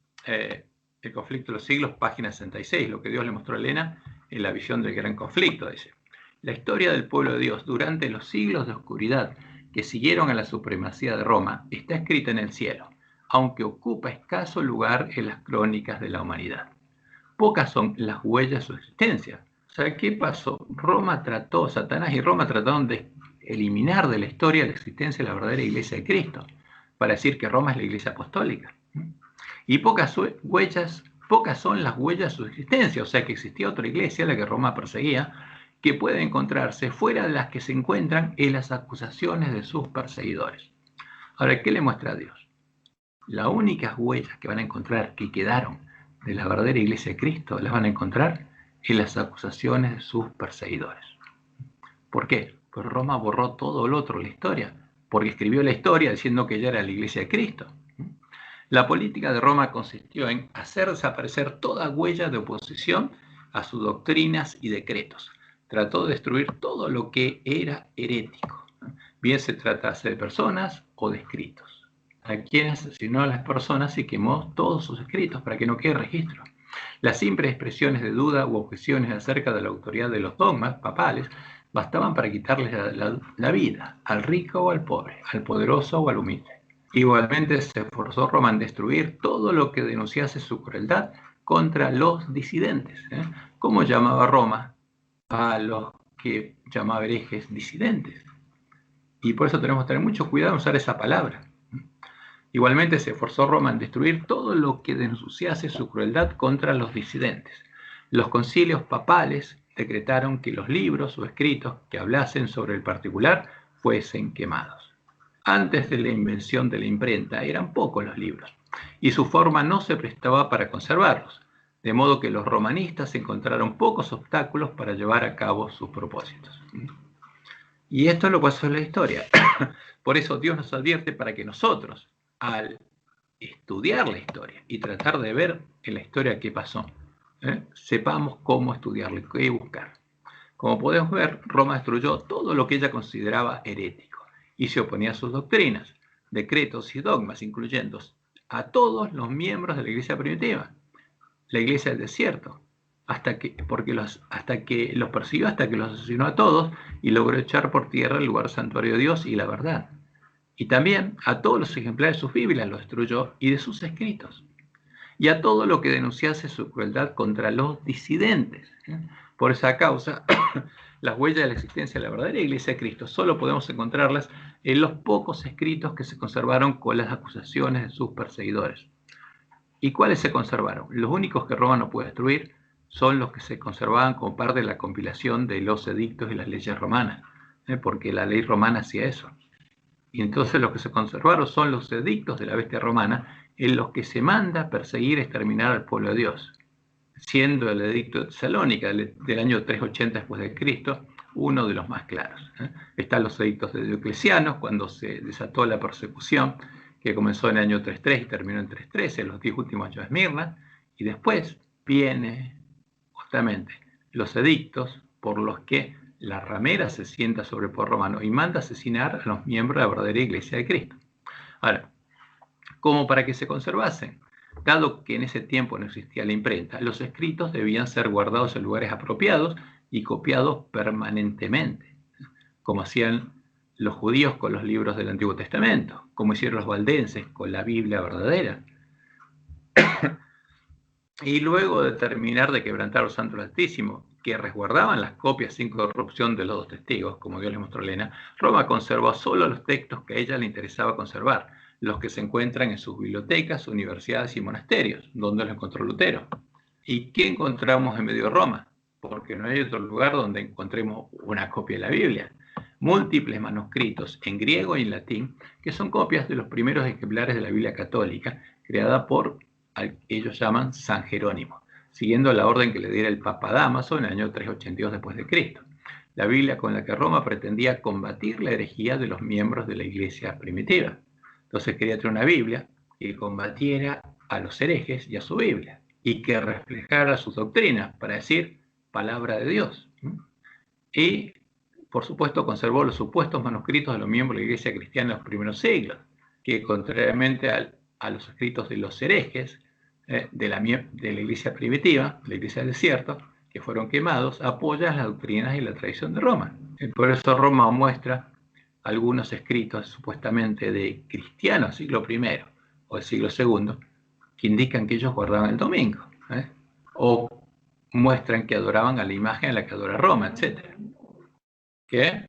El conflicto de los siglos, página 66, lo que Dios le mostró a Elena en la visión del gran conflicto, dice. La historia del pueblo de Dios durante los siglos de oscuridad que siguieron a la supremacía de Roma está escrita en el cielo, aunque ocupa escaso lugar en las crónicas de la humanidad. Pocas son las huellas de su existencia. O sea, ¿qué pasó? Satanás y Roma trataron de eliminar de la historia la existencia de la verdadera iglesia de Cristo, para decir que Roma es la iglesia apostólica. Y pocas son las huellas de su existencia, o sea que existía otra iglesia, la que Roma perseguía, que puede encontrarse fuera de las que se encuentran en las acusaciones de sus perseguidores. Ahora, ¿qué le muestra a Dios? Las únicas huellas que van a encontrar que quedaron de la verdadera iglesia de Cristo las van a encontrar en las acusaciones de sus perseguidores. ¿Por qué? Pues Roma borró todo lo otro, la historia, porque escribió la historia diciendo que ella era la iglesia de Cristo. La política de Roma consistió en hacer desaparecer toda huella de oposición a sus doctrinas y decretos. Trató de destruir todo lo que era herético, bien se tratase de personas o de escritos. A quien asesinó a las personas y quemó todos sus escritos para que no quede registro. Las simples expresiones de duda u objeciones acerca de la autoridad de los dogmas papales bastaban para quitarles la vida al rico o al pobre, al poderoso o al humilde. Igualmente se esforzó Roma en destruir todo lo que denunciase su crueldad contra los disidentes. ¿Cómo llamaba Roma a los que llamaba herejes? Disidentes. Y por eso tenemos que tener mucho cuidado en usar esa palabra. Igualmente se esforzó Roma en destruir todo lo que denunciase su crueldad contra los disidentes. Los concilios papales decretaron que los libros o escritos que hablasen sobre el particular fuesen quemados. Antes de la invención de la imprenta eran pocos los libros y su forma no se prestaba para conservarlos, de modo que los romanistas encontraron pocos obstáculos para llevar a cabo sus propósitos. Y esto es lo que pasó en la historia. Por eso Dios nos advierte para que nosotros, al estudiar la historia y tratar de ver en la historia qué pasó, sepamos cómo estudiarla y qué buscar. Como podemos ver, Roma destruyó todo lo que ella consideraba herético y se oponía a sus doctrinas, decretos y dogmas, incluyendo a todos los miembros de la iglesia primitiva, la iglesia del desierto, hasta que los persiguió, hasta que los asesinó a todos y logró echar por tierra el lugar santuario de Dios y la verdad. Y también a todos los ejemplares de sus Biblias los destruyó y de sus escritos, y a todo lo que denunciase su crueldad contra los disidentes. Por esa causa, las huellas de la existencia de la verdadera iglesia de Cristo solo podemos encontrarlas en los pocos escritos que se conservaron con las acusaciones de sus perseguidores. ¿Y cuáles se conservaron? Los únicos que Roma no puede destruir son los que se conservaban como parte de la compilación de los edictos y las leyes romanas, porque la ley romana hacía eso. Y entonces los que se conservaron son los edictos de la bestia romana, en los que se manda perseguir y exterminar al pueblo de Dios, siendo el edicto de Tesalónica del año 380 después de Cristo uno de los más claros. Están los edictos de Diocleciano, cuando se desató la persecución, que comenzó en el año 3.3 y terminó en 3.13, en los 10 últimos años de Esmirna, y después viene justamente los edictos por los que la ramera se sienta sobre el poder romano y manda asesinar a los miembros de la verdadera iglesia de Cristo. Ahora, como para que se conservasen, dado que en ese tiempo no existía la imprenta, los escritos debían ser guardados en lugares apropiados y copiados permanentemente, como hacían los judíos con los libros del Antiguo Testamento, como hicieron los valdenses con la Biblia verdadera. Y luego de terminar de quebrantar los santos altísimos, que resguardaban las copias sin corrupción de los dos testigos, como Dios les mostró a Elena, Roma conservó solo los textos que a ella le interesaba conservar, los que se encuentran en sus bibliotecas, universidades y monasterios, donde los encontró Lutero. ¿Y qué encontramos en medio de Roma? Porque no hay otro lugar donde encontremos una copia de la Biblia. Múltiples manuscritos en griego y en latín, que son copias de los primeros ejemplares de la Biblia católica, creada por ellos llaman San Jerónimo, siguiendo la orden que le diera el Papa Dámaso en el año 382 después de Cristo. La Biblia con la que Roma pretendía combatir la herejía de los miembros de la iglesia primitiva. Entonces quería tener una Biblia que combatiera a los herejes y a su Biblia, y que reflejara sus doctrinas, para decir, palabra de Dios. Y, por supuesto, conservó los supuestos manuscritos de los miembros de la iglesia cristiana en los primeros siglos, que contrariamente a los escritos de los herejes, de la iglesia primitiva, la iglesia del desierto, que fueron quemados, apoyan las doctrinas y la tradición de Roma. Por eso Roma muestra algunos escritos supuestamente de cristianos siglo I o del siglo II, que indican que ellos guardaban el domingo, o muestran que adoraban a la imagen a la que adora Roma, etc. ¿Qué?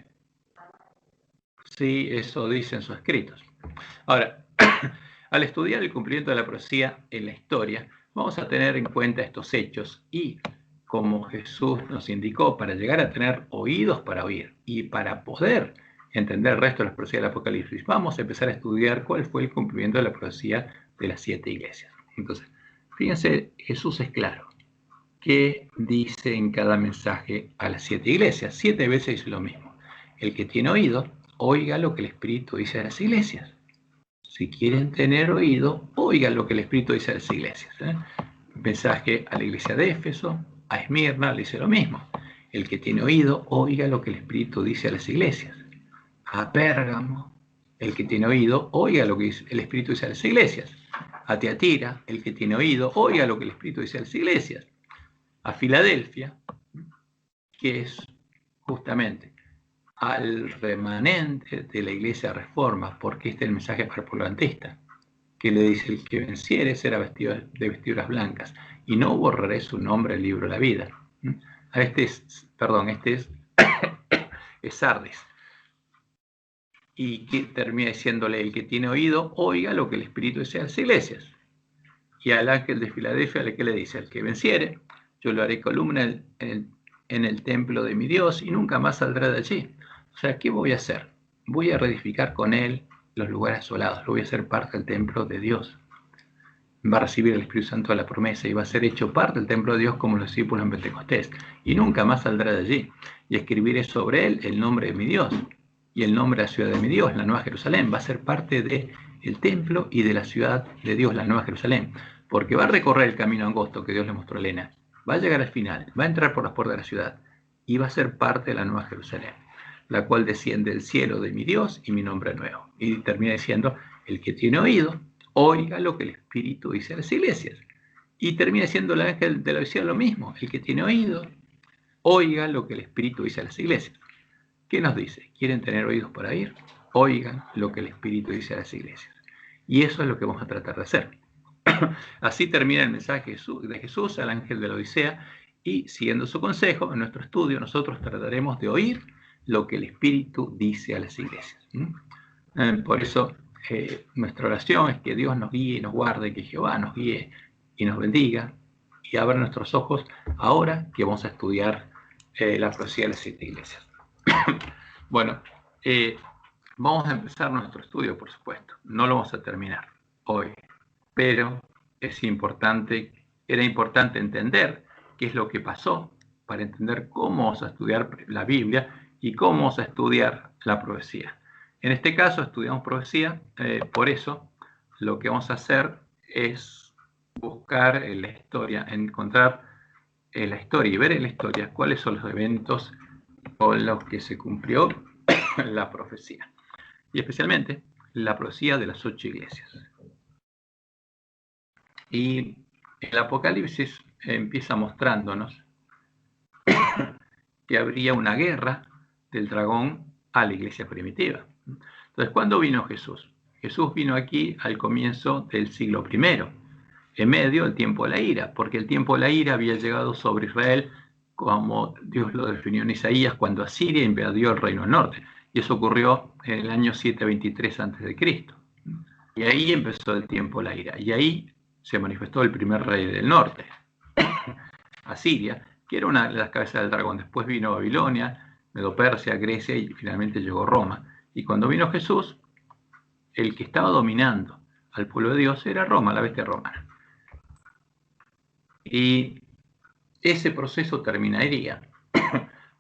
Sí, eso dicen sus escritos. Ahora, al estudiar el cumplimiento de la profecía en la historia, vamos a tener en cuenta estos hechos y, como Jesús nos indicó, para llegar a tener oídos para oír y para poder entender el resto de las profecías del Apocalipsis, vamos a empezar a estudiar cuál fue el cumplimiento de la profecía de las 7 iglesias. Entonces, fíjense, Jesús es claro. ¿Qué dice en cada mensaje a las 7 iglesias? 7 veces dice lo mismo. El que tiene oído, oiga lo que el Espíritu dice a las iglesias. Si quieren tener oído, oigan lo que el Espíritu dice a las iglesias. Mensaje a la iglesia de Éfeso, a Esmirna, le dice lo mismo. El que tiene oído, oiga lo que el Espíritu dice a las iglesias. A Pérgamo, el que tiene oído, oiga lo que el Espíritu dice a las iglesias. A Tiatira, el que tiene oído, oiga lo que el Espíritu dice a las iglesias. A Filadelfia, que es justamente al remanente de la iglesia Reforma, porque este es el mensaje para el pueblo adventista, que le dice: el que venciere será vestido de vestiduras blancas, y no borraré su nombre del libro de la vida. Este es Sardis. Y que termina diciéndole: el que tiene oído, oiga lo que el Espíritu dice a las iglesias. Y al ángel de Filadelfia, ¿qué le dice? El que venciere, yo lo haré columna en el templo de mi Dios y nunca más saldrá de allí. O sea, ¿qué voy a hacer? Voy a reedificar con él los lugares asolados, lo voy a hacer parte del templo de Dios. Va a recibir el Espíritu Santo de la promesa y va a ser hecho parte del templo de Dios como los discípulos en Pentecostés. Y nunca más saldrá de allí. Y escribiré sobre él el nombre de mi Dios y el nombre de la ciudad de mi Dios, la Nueva Jerusalén. Va a ser parte del templo y de la ciudad de Dios, la Nueva Jerusalén. Porque va a recorrer el camino angosto que Dios le mostró a Elena. Va a llegar al final, va a entrar por las puertas de la ciudad y va a ser parte de la Nueva Jerusalén, la cual desciende del cielo de mi Dios y mi nombre nuevo. Y termina diciendo: el que tiene oído, oiga lo que el Espíritu dice a las iglesias. Y termina diciendo el ángel de la visión lo mismo: el que tiene oído, oiga lo que el Espíritu dice a las iglesias. ¿Qué nos dice? ¿Quieren tener oídos para oír? Oigan lo que el Espíritu dice a las iglesias. Y eso es lo que vamos a tratar de hacer. Así termina el mensaje de Jesús al ángel de la Odisea, y siguiendo su consejo, en nuestro estudio nosotros trataremos de oír lo que el Espíritu dice a las iglesias. Por eso nuestra oración es que Dios nos guíe y nos guarde, que Jehová nos guíe y nos bendiga y abra nuestros ojos ahora que vamos a estudiar la profecía de las 7 iglesias. Bueno, vamos a empezar nuestro estudio, por supuesto. No lo vamos a terminar hoy, pero era importante entender qué es lo que pasó para entender cómo vamos a estudiar la Biblia y cómo vamos a estudiar la profecía. En este caso estudiamos profecía, por eso lo que vamos a hacer es buscar en la historia, encontrar en la historia y ver en la historia cuáles son los eventos con lo que se cumplió la profecía, y especialmente la profecía de las 8 iglesias. Y el Apocalipsis empieza mostrándonos que habría una guerra del dragón a la iglesia primitiva. Entonces, ¿cuándo vino Jesús? Jesús vino aquí al comienzo del siglo I, en medio del tiempo de la ira, porque el tiempo de la ira había llegado sobre Israel, como Dios lo definió en Isaías, cuando Asiria invadió el reino del norte. Y eso ocurrió en el año 723 a.C. Y ahí empezó el tiempo de la ira. Y ahí se manifestó el primer rey del norte, Asiria, que era una de las cabezas del dragón. Después vino Babilonia, Medo-Persia, Grecia y finalmente llegó Roma. Y cuando vino Jesús, el que estaba dominando al pueblo de Dios era Roma, la bestia romana. Y ese proceso terminaría,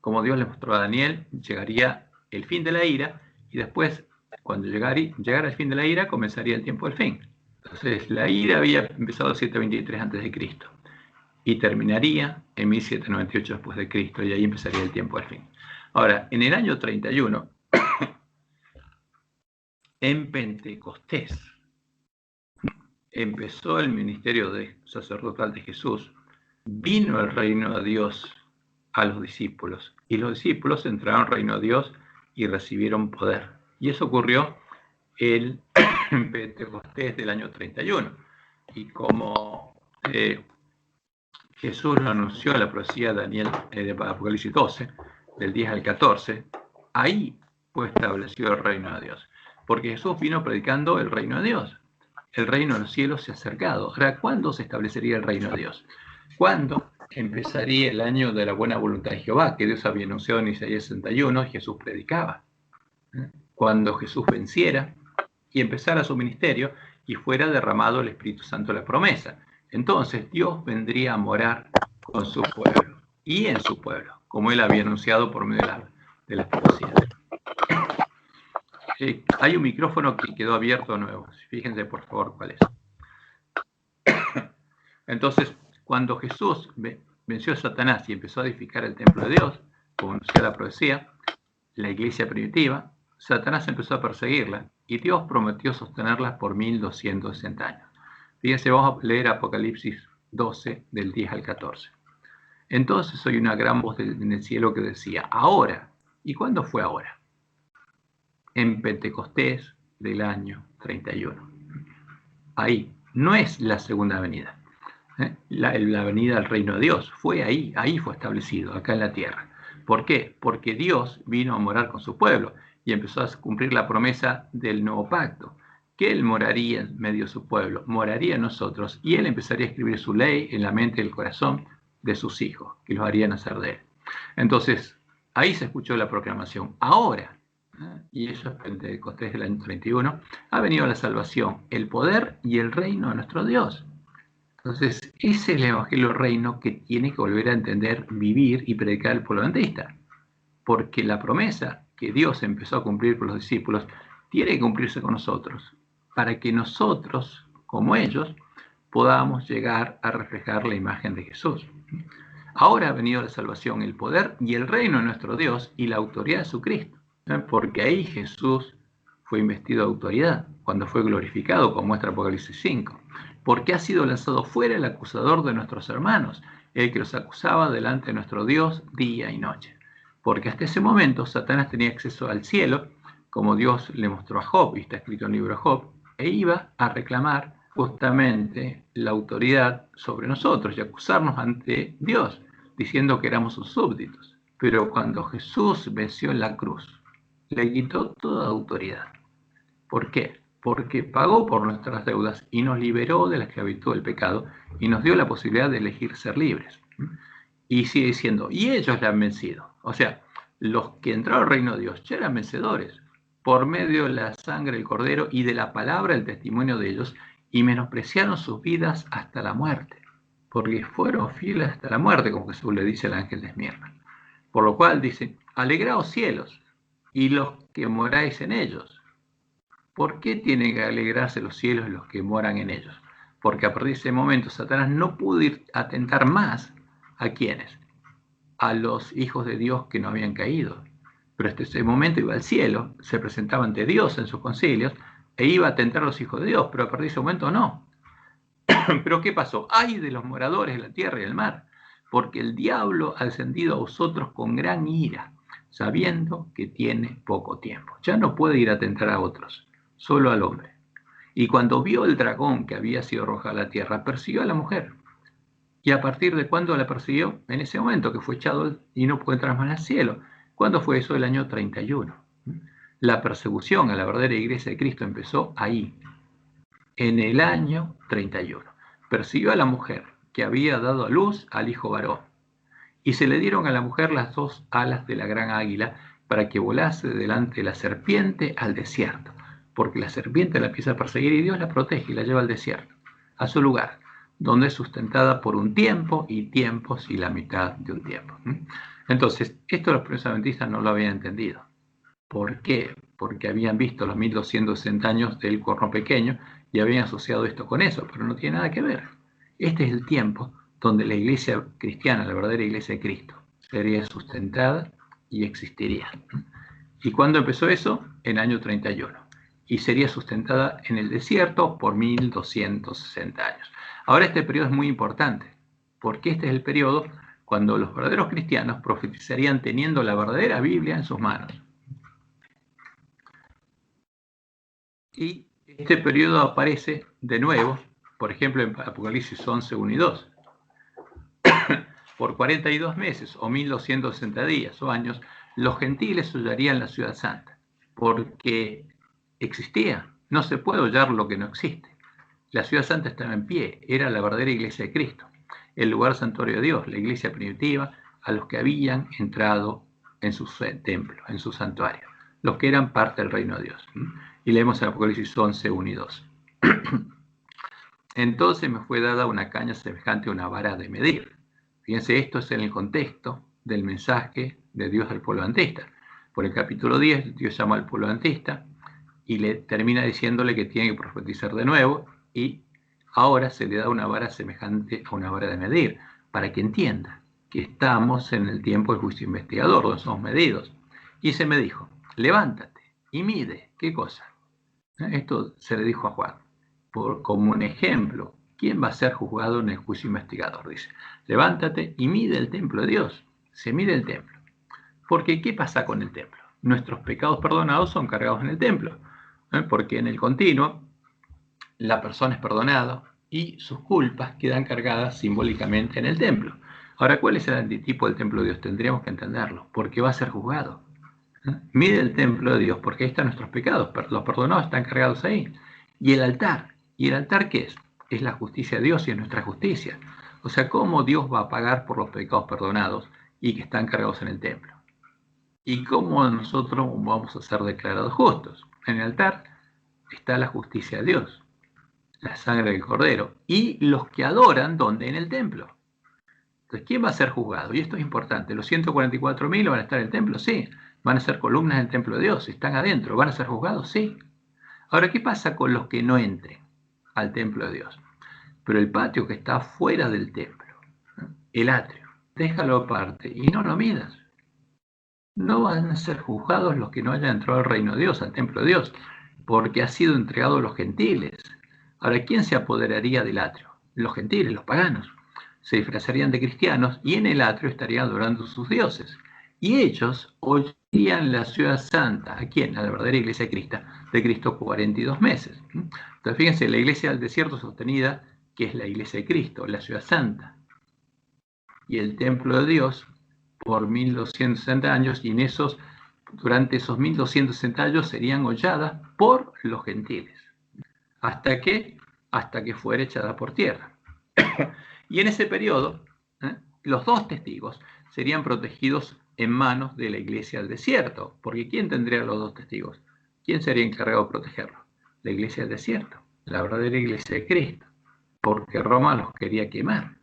como Dios le mostró a Daniel, llegaría el fin de la ira, y después, cuando llegara el fin de la ira, comenzaría el tiempo del fin. Entonces, la ira había empezado en 723 a.C. y terminaría en 1798 después de Cristo, y ahí empezaría el tiempo del fin. Ahora, en el año 31, en Pentecostés, empezó el ministerio sacerdotal de Jesús, vino el reino de Dios a los discípulos, y los discípulos entraron al reino de Dios y recibieron poder. Y eso ocurrió en Pentecostés del año 31. Y como Jesús lo anunció en la profecía de Daniel, de Apocalipsis 12, del 10 al 14, ahí fue establecido el reino de Dios. Porque Jesús vino predicando el reino de Dios. El reino de los cielos se ha acercado. Ahora, ¿cuándo se establecería el reino de Dios? ¿Cuándo empezaría el año de la buena voluntad de Jehová, que Dios había anunciado en Isaías 61 y Jesús predicaba? Cuando Jesús venciera y empezara su ministerio y fuera derramado el Espíritu Santo de la promesa. Entonces Dios vendría a morar con su pueblo y en su pueblo, como él había anunciado por medio de las profecías. Hay un micrófono que quedó abierto nuevo. Fíjense por favor cuál es. Entonces, cuando Jesús venció a Satanás y empezó a edificar el templo de Dios, como anunció la profecía, la iglesia primitiva, Satanás empezó a perseguirla y Dios prometió sostenerla por 1260 años. Fíjense, vamos a leer Apocalipsis 12 del 10 al 14. Entonces oí una gran voz en el cielo que decía, ahora. ¿Y cuándo fue ahora? En Pentecostés del año 31. Ahí, no es la segunda venida. La venida del reino de Dios fue ahí fue establecido, acá en la tierra. ¿Por qué? Porque Dios vino a morar con su pueblo y empezó a cumplir la promesa del nuevo pacto, que Él moraría en medio de su pueblo, moraría en nosotros, y Él empezaría a escribir su ley en la mente y el corazón de sus hijos, que los harían nacer de Él. Entonces, ahí se escuchó la proclamación. Ahora, y eso es Pentecostés del año 31, ha venido la salvación, el poder y el reino de nuestro Dios. Entonces, ese es el Evangelio del Reino que tiene que volver a entender, vivir y predicar el pueblo adventista. Porque la promesa que Dios empezó a cumplir con los discípulos tiene que cumplirse con nosotros, para que nosotros, como ellos, podamos llegar a reflejar la imagen de Jesús. Ahora ha venido la salvación, el poder y el reino de nuestro Dios y la autoridad de su Cristo. Porque ahí Jesús fue investido de autoridad, cuando fue glorificado, como muestra Apocalipsis 5. Porque ha sido lanzado fuera el acusador de nuestros hermanos, el que los acusaba delante de nuestro Dios día y noche. Porque hasta ese momento Satanás tenía acceso al cielo, como Dios le mostró a Job, y está escrito en el libro de Job, e iba a reclamar justamente la autoridad sobre nosotros y acusarnos ante Dios, diciendo que éramos sus súbditos. Pero cuando Jesús venció en la cruz, le quitó toda autoridad. ¿Por qué? Porque pagó por nuestras deudas y nos liberó de la esclavitud del pecado y nos dio la posibilidad de elegir ser libres. Y sigue diciendo, y ellos le han vencido. O sea, los que entraron al reino de Dios ya eran vencedores por medio de la sangre del Cordero y de la palabra, el testimonio de ellos, y menospreciaron sus vidas hasta la muerte, porque fueron fieles hasta la muerte, como Jesús le dice al ángel de Esmirna. Por lo cual dice, alegraos cielos y los que moráis en ellos. ¿Por qué tienen que alegrarse los cielos y los que moran en ellos? Porque a partir de ese momento Satanás no pudo ir a tentar más a quienes, a los hijos de Dios que no habían caído. Pero hasta ese momento iba al cielo, se presentaba ante Dios en sus concilios e iba a tentar a los hijos de Dios, pero a partir de ese momento no. Pero ¿qué pasó? ¡Ay de los moradores de la tierra y del mar! Porque el diablo ha descendido a vosotros con gran ira, sabiendo que tiene poco tiempo. Ya no puede ir a tentar a otros, solo al hombre. Y cuando vio el dragón que había sido arrojado a la tierra, persiguió a la mujer. ¿Y a partir de cuándo la persiguió? En ese momento que fue echado y no pudo entrar más al cielo. ¿Cuándo fue eso? El año 31. La persecución a la verdadera iglesia de Cristo empezó ahí, en el año 31. Persiguió a la mujer que había dado a luz al hijo varón. Y se le dieron a la mujer las dos alas de la gran águila para que volase delante de la serpiente al desierto. Porque la serpiente la empieza a perseguir y Dios la protege y la lleva al desierto, a su lugar, donde es sustentada por un tiempo y tiempos y la mitad de un tiempo. Entonces, esto los primeros adventistas no lo habían entendido. ¿Por qué? Porque habían visto los 1260 años del cuerno pequeño y habían asociado esto con eso, pero no tiene nada que ver. Este es el tiempo donde la iglesia cristiana, la verdadera iglesia de Cristo, sería sustentada y existiría. ¿Y cuándo empezó eso? En el año 31. Y sería sustentada en el desierto por 1260 años. Ahora este periodo es muy importante, porque este es el periodo cuando los verdaderos cristianos profetizarían teniendo la verdadera Biblia en sus manos. Y este periodo aparece de nuevo, por ejemplo, en Apocalipsis 11, 1 y 2. Por 42 meses o 1260 días o años, los gentiles hollarían la ciudad santa, porque existía. No se puede hollar lo que no existe. La ciudad santa estaba en pie, era la verdadera iglesia de Cristo, el lugar santuario de Dios, la iglesia primitiva, a los que habían entrado en su templo, en su santuario, los que eran parte del reino de Dios. Y leemos en Apocalipsis 11, 1 y 2. Entonces me fue dada una caña semejante a una vara de medir. Fíjense, esto es en el contexto del mensaje de Dios al pueblo adventista. Por el capítulo 10, Dios llama al pueblo adventista y le termina diciéndole que tiene que profetizar de nuevo, y ahora se le da una vara semejante a una vara de medir, para que entienda que estamos en el tiempo del juicio investigador, donde somos medidos. Y se me dijo, levántate y mide. ¿Qué cosa? Esto se le dijo a Juan, como un ejemplo. ¿Quién va a ser juzgado en el juicio investigador? Dice, levántate y mide el templo de Dios. Se mide el templo. Porque, ¿qué pasa con el templo? Nuestros pecados perdonados son cargados en el templo. Porque en el continuo, la persona es perdonada y sus culpas quedan cargadas simbólicamente en el templo. Ahora, ¿cuál es el antitipo del templo de Dios? Tendríamos que entenderlo, porque va a ser juzgado. Mide el templo de Dios, porque ahí están nuestros pecados, los perdonados están cargados ahí. Y el altar, ¿y el altar qué es? Es la justicia de Dios y es nuestra justicia. O sea, ¿cómo Dios va a pagar por los pecados perdonados y que están cargados en el templo? ¿Y cómo nosotros vamos a ser declarados justos? En el altar está la justicia de Dios, la sangre del Cordero, y los que adoran, ¿dónde? En el templo. Entonces, ¿quién va a ser juzgado? Y esto es importante. ¿Los 144.000 van a estar en el templo? Sí. ¿Van a ser columnas del templo de Dios? ¿Están adentro? ¿Van a ser juzgados? Sí. Ahora, ¿qué pasa con los que no entren al templo de Dios? Pero el patio que está fuera del templo, el atrio, déjalo aparte y no lo midas. No van a ser juzgados los que no hayan entrado al reino de Dios, al templo de Dios, porque ha sido entregado a los gentiles. Ahora, ¿quién se apoderaría del atrio? Los gentiles, los paganos. Se disfrazarían de cristianos y en el atrio estarían adorando a sus dioses. Y ellos oirían la ciudad santa. ¿A quién? A la verdadera iglesia de Cristo 42 meses. Entonces, fíjense, la iglesia del desierto sostenida, que es la iglesia de Cristo, la ciudad santa, y el templo de Dios por 1260 años, y durante esos 1260 años serían holladas por los gentiles. ¿Hasta qué? Hasta que fuera echada por tierra. Y en ese periodo, los dos testigos serían protegidos en manos de la iglesia del desierto, porque ¿quién tendría los dos testigos? ¿Quién sería encargado de protegerlos? La iglesia del desierto, la verdadera iglesia de Cristo, porque Roma los quería quemar.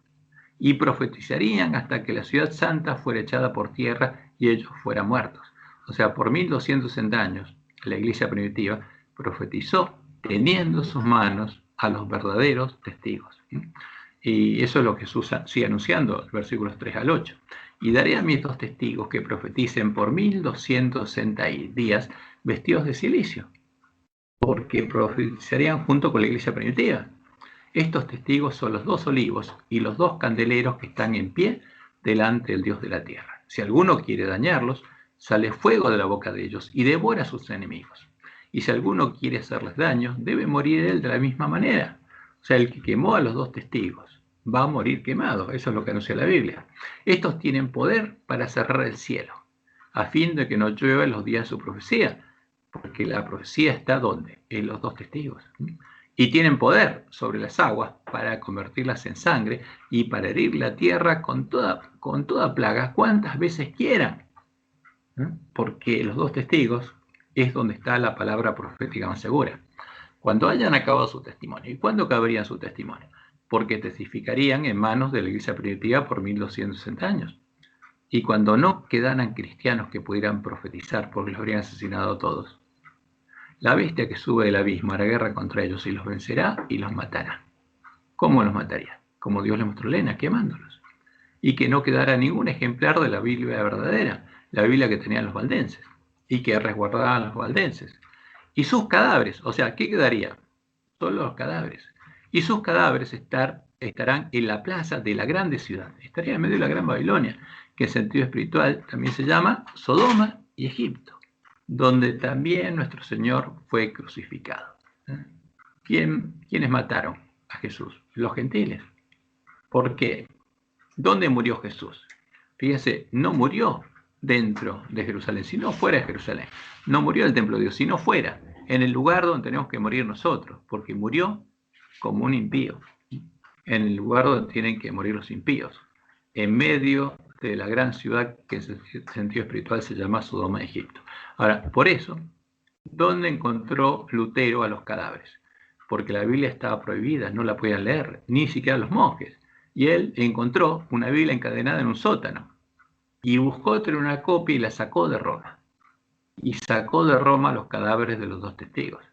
Y profetizarían hasta que la ciudad santa fuera echada por tierra y ellos fueran muertos. O sea, por 1260 años, la iglesia primitiva profetizó teniendo en sus manos a los verdaderos testigos. Y eso es lo que Jesús sigue anunciando, versículos 3 al 8. y daré a mis 2 testigos que profeticen por 1260 días vestidos de cilicio, porque profetizarían junto con la iglesia primitiva. Estos testigos son los 2 olivos y los 2 candeleros que están en pie delante del Dios de la tierra. Si alguno quiere dañarlos, sale fuego de la boca de ellos y devora a sus enemigos. Y si alguno quiere hacerles daño, debe morir él de la misma manera. O sea, el que quemó a los 2 testigos va a morir quemado. Eso es lo que anuncia la Biblia. Estos tienen poder para cerrar el cielo, a fin de que no llueva en los días de su profecía, porque la profecía está ¿dónde? En los 2 testigos. Y tienen poder sobre las aguas para convertirlas en sangre y para herir la tierra con toda plaga cuantas veces quieran. Porque los 2 testigos es donde está la palabra profética más segura. Cuando hayan acabado su testimonio. ¿Y cuándo acabarían su testimonio? Porque testificarían en manos de la iglesia primitiva por 1260 años. Y cuando no quedaran cristianos que pudieran profetizar, porque los habrían asesinado a todos, la bestia que sube del abismo hará guerra contra ellos y los vencerá y los matará. ¿Cómo los mataría? Como Dios les mostró Lena, quemándolos. Y que no quedara ningún ejemplar de la Biblia verdadera, la Biblia que tenían los valdenses, y que resguardaban los valdenses. Y sus cadáveres, o sea, ¿qué quedaría? Solo los cadáveres. Y sus cadáveres estarán en la plaza de la grande ciudad. Estaría en medio de la gran Babilonia, que en sentido espiritual también se llama Sodoma y Egipto, donde también nuestro Señor fue crucificado. ¿Quiénes mataron a Jesús? Los gentiles. ¿Por qué? ¿Dónde murió Jesús? Fíjense, no murió dentro de Jerusalén, sino fuera de Jerusalén. No murió en el templo de Dios, sino fuera, en el lugar donde tenemos que morir nosotros, porque murió como un impío, en el lugar donde tienen que morir los impíos, en medio de la gran ciudad que en sentido espiritual se llama Sodoma de Egipto. Ahora, por eso, ¿dónde encontró Lutero a los cadáveres? Porque la Biblia estaba prohibida, no la podían leer, ni siquiera los monjes. Y él encontró una Biblia encadenada en un sótano y buscó tener una copia y la sacó de Roma. Y sacó de Roma los cadáveres de los 2 testigos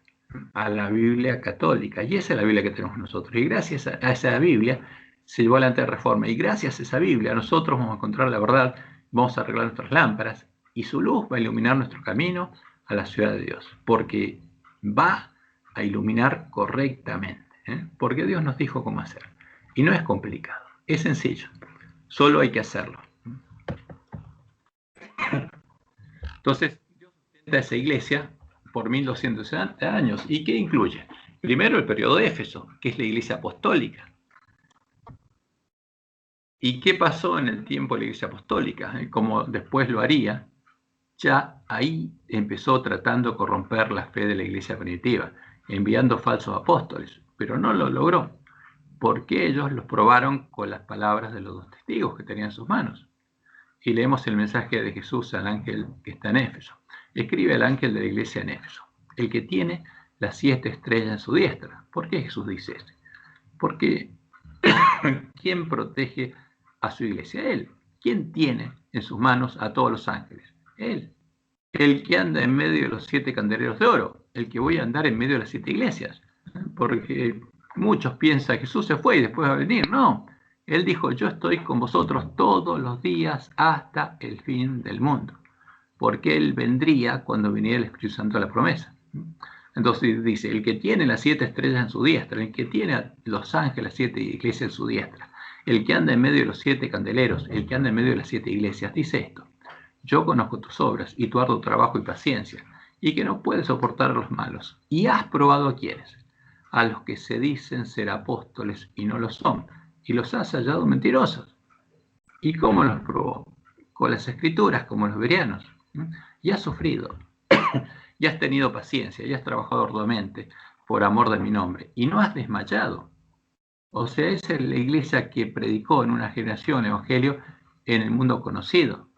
a la Biblia católica. Y esa es la Biblia que tenemos nosotros. Y gracias a esa Biblia se llevó adelante la reforma. Y gracias a esa Biblia nosotros vamos a encontrar la verdad, vamos a arreglar nuestras lámparas y su luz va a iluminar nuestro camino a la ciudad de Dios. Porque va a iluminar correctamente. Porque Dios nos dijo cómo hacer. Y no es complicado, es sencillo. Solo hay que hacerlo. Entonces, Dios sustenta esa iglesia por 1260 años. ¿Y qué incluye? Primero, el periodo de Éfeso, que es la iglesia apostólica. ¿Y qué pasó en el tiempo de la iglesia apostólica? Como después lo haría, ya ahí empezó tratando de corromper la fe de la iglesia primitiva, enviando falsos apóstoles, pero no lo logró, porque ellos los probaron con las palabras de los 2 testigos que tenían en sus manos. Y leemos el mensaje de Jesús al ángel que está en Éfeso. Escribe al ángel de la iglesia en Éfeso, el que tiene las 7 estrellas en su diestra. ¿Por qué Jesús dice esto? Porque ¿quién protege a su iglesia? Él. ¿Quién tiene en sus manos a todos los ángeles? Él. El que anda en medio de los 7 candeleros de oro. El que voy a andar en medio de las 7 iglesias. Porque muchos piensan que Jesús se fue y después va a venir. No. Él dijo, yo estoy con vosotros todos los días hasta el fin del mundo. Porque Él vendría cuando viniera el Espíritu Santo a la promesa. Entonces dice, el que tiene las 7 estrellas en su diestra, el que tiene a los ángeles, las 7 iglesias en su diestra, el que anda en medio de los 7 candeleros, el que anda en medio de las 7 iglesias, dice esto, yo conozco tus obras y tu arduo trabajo y paciencia, y que no puedes soportar a los malos. Y has probado a quienes, a los que se dicen ser apóstoles y no lo son, y los has hallado mentirosos. ¿Y cómo los probó? Con las escrituras, como los bereanos. Y has sufrido, y has tenido paciencia, y has trabajado arduamente por amor de mi nombre, y no has desmayado. O sea, esa es la iglesia que predicó en una generación el evangelio en el mundo conocido.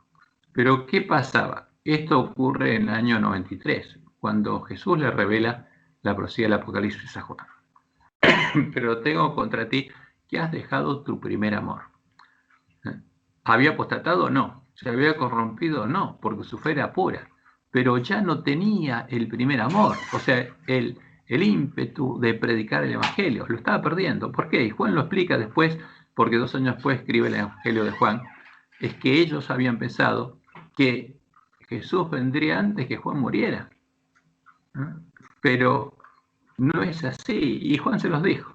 Pero ¿qué pasaba? Esto ocurre en el año 93, cuando Jesús le revela la profecía del Apocalipsis a Juan. Pero tengo contra ti que has dejado tu primer amor. ¿Había apostatado? No. ¿Se había corrompido? No, porque su fe era pura. Pero ya no tenía el primer amor, o sea, el ímpetu de predicar el evangelio. Lo estaba perdiendo. ¿Por qué? Y Juan lo explica después, porque 2 años después escribe el evangelio de Juan, es que ellos habían pensado que Jesús vendría antes que Juan muriera. Pero no es así, y Juan se los dijo.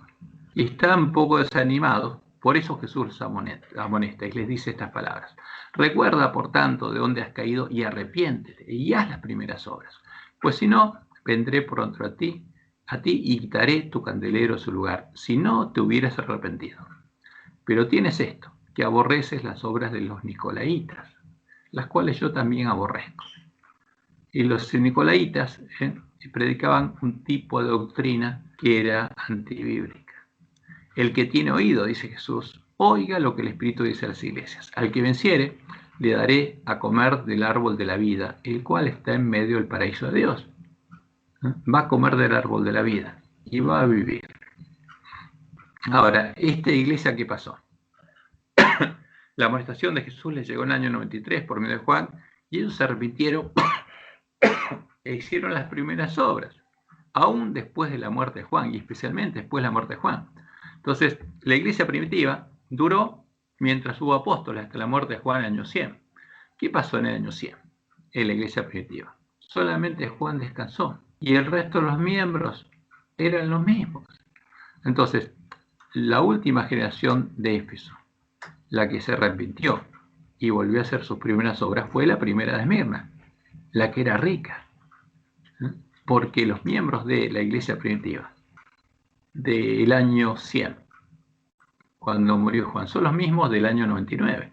Y están un poco desanimados, por eso Jesús los amonesta y les dice estas palabras. Recuerda, por tanto, de dónde has caído y arrepiéntete y haz las primeras obras. Pues si no, vendré pronto a ti y quitaré tu candelero de su lugar, si no te hubieras arrepentido. Pero tienes esto, que aborreces las obras de los nicolaitas, las cuales yo también aborrezco. Y los nicolaitas predicaban un tipo de doctrina que era antibíblica. El que tiene oído, dice Jesús, oiga lo que el Espíritu dice a las iglesias. Al que venciere, le daré a comer del árbol de la vida, el cual está en medio del paraíso de Dios. Va a comer del árbol de la vida y va a vivir. Ahora, esta iglesia, ¿qué pasó? La amonestación de Jesús les llegó en el año 93 por medio de Juan, y ellos se arrepintieron e hicieron las primeras obras, aún después de la muerte de Juan, y especialmente después de la muerte de Juan. Entonces, la iglesia primitiva duró mientras hubo apóstoles hasta la muerte de Juan en el año 100. ¿Qué pasó en el año 100 en la iglesia primitiva? Solamente Juan descansó y el resto de los miembros eran los mismos. Entonces, la última generación de Éfeso, la que se arrepintió y volvió a hacer sus primeras obras, fue la primera de Esmirna, la que era rica. Porque los miembros de la iglesia primitiva del año 100, cuando murió Juan, son los mismos del año 99,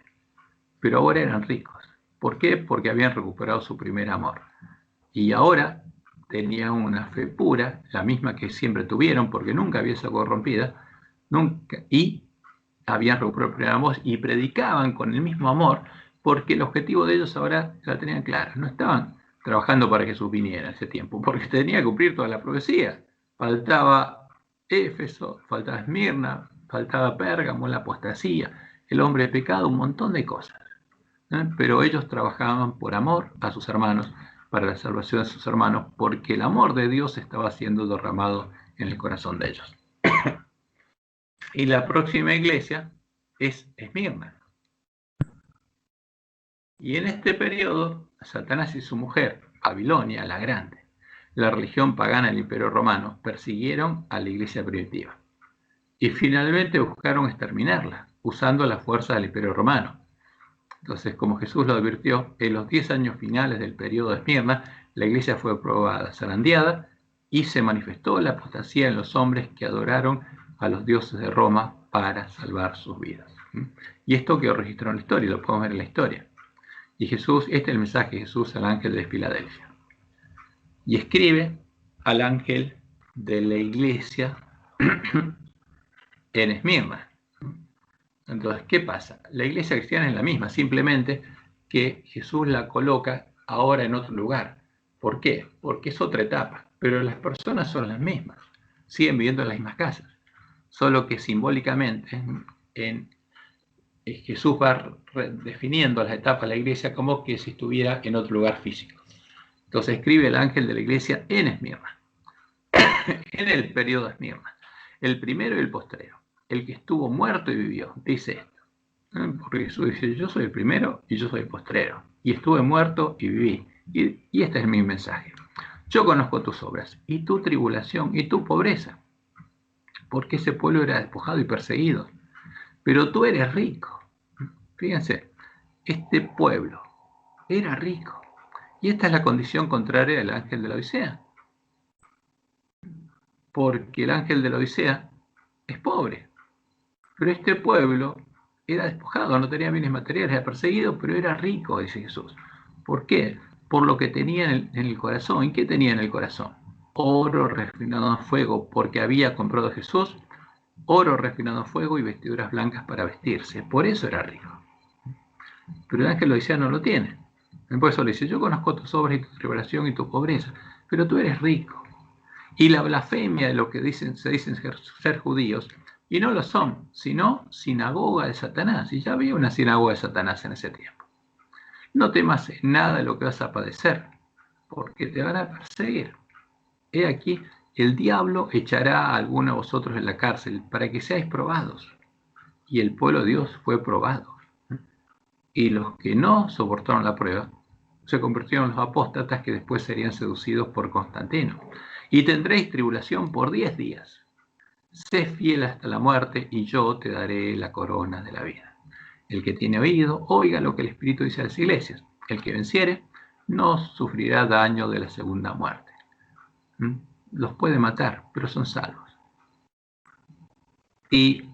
pero ahora eran ricos. ¿Por qué? Porque habían recuperado su primer amor. Y ahora tenían una fe pura, la misma que siempre tuvieron, porque nunca había sido corrompida, y habían recuperado el primer amor y predicaban con el mismo amor, porque el objetivo de ellos ahora la tenían clara. No estaban trabajando para que Jesús viniera en ese tiempo, porque tenía que cumplir toda la profecía. Faltaba Éfeso, faltaba Esmirna, faltaba Pérgamo, la apostasía, el hombre de pecado, un montón de cosas. Pero ellos trabajaban por amor a sus hermanos, para la salvación de sus hermanos, porque el amor de Dios estaba siendo derramado en el corazón de ellos. Y la próxima iglesia es Esmirna. Y en este periodo, Satanás y su mujer, Babilonia la Grande, la religión pagana del Imperio Romano, persiguieron a la iglesia primitiva. Y finalmente buscaron exterminarla, usando la fuerza del Imperio Romano. Entonces, como Jesús lo advirtió, en los 10 años finales del periodo de Esmirna, la iglesia fue probada, zarandeada, y se manifestó la apostasía en los hombres que adoraron a los dioses de Roma para salvar sus vidas. Y esto quedó registrado en la historia, lo podemos ver en la historia. Y Jesús, este es el mensaje de Jesús al ángel de Filadelfia. Y escribe al ángel de la iglesia en Esmirna. Entonces, ¿qué pasa? La iglesia cristiana es la misma, simplemente que Jesús la coloca ahora en otro lugar. ¿Por qué? Porque es otra etapa, pero las personas son las mismas, siguen viviendo en las mismas casas, solo que simbólicamente Jesús va definiendo las etapas de la iglesia como que si estuviera en otro lugar físico. Entonces escribe el ángel de la iglesia en Esmirna, en el periodo de Esmirna, el primero y el postrero, el que estuvo muerto y vivió, dice esto. Porque Jesús dice, yo soy el primero y yo soy el postrero, y estuve muerto y viví. Y este es mi mensaje. Yo conozco tus obras, y tu tribulación, y tu pobreza, porque ese pueblo era despojado y perseguido, pero tú eres rico. Fíjense, este pueblo era rico, y esta es la condición contraria del ángel de la Odisea, porque el ángel de la Odisea es pobre, pero este pueblo era despojado, no tenía bienes materiales, era perseguido, pero era rico, dice Jesús. ¿Por qué? Por lo que tenía en el corazón. ¿Y qué tenía en el corazón? Oro refinado en fuego, porque había comprado a Jesús oro refinado en fuego y vestiduras blancas para vestirse. Por eso era rico. Pero el ángel Odisea no lo tiene. Por eso le dice, yo conozco tus obras y tu tribulación y tu pobreza, pero tú eres rico. Y la blasfemia de lo que se dicen ser judíos, y no lo son, sino sinagoga de Satanás. Y ya había una sinagoga de Satanás en ese tiempo. No temas nada de lo que vas a padecer, porque te van a perseguir. He aquí, el diablo echará a alguno de vosotros en la cárcel para que seáis probados. Y el pueblo de Dios fue probado. y los que no soportaron la prueba se convirtieron en los apóstatas que después serían seducidos por Constantino. Y tendréis tribulación por 10 días. Sé fiel hasta la muerte y yo te daré la corona de la vida. El que tiene oído, oiga lo que el Espíritu dice a las iglesias. El que venciere no sufrirá daño de la segunda muerte. Los puede matar, pero son salvos. Y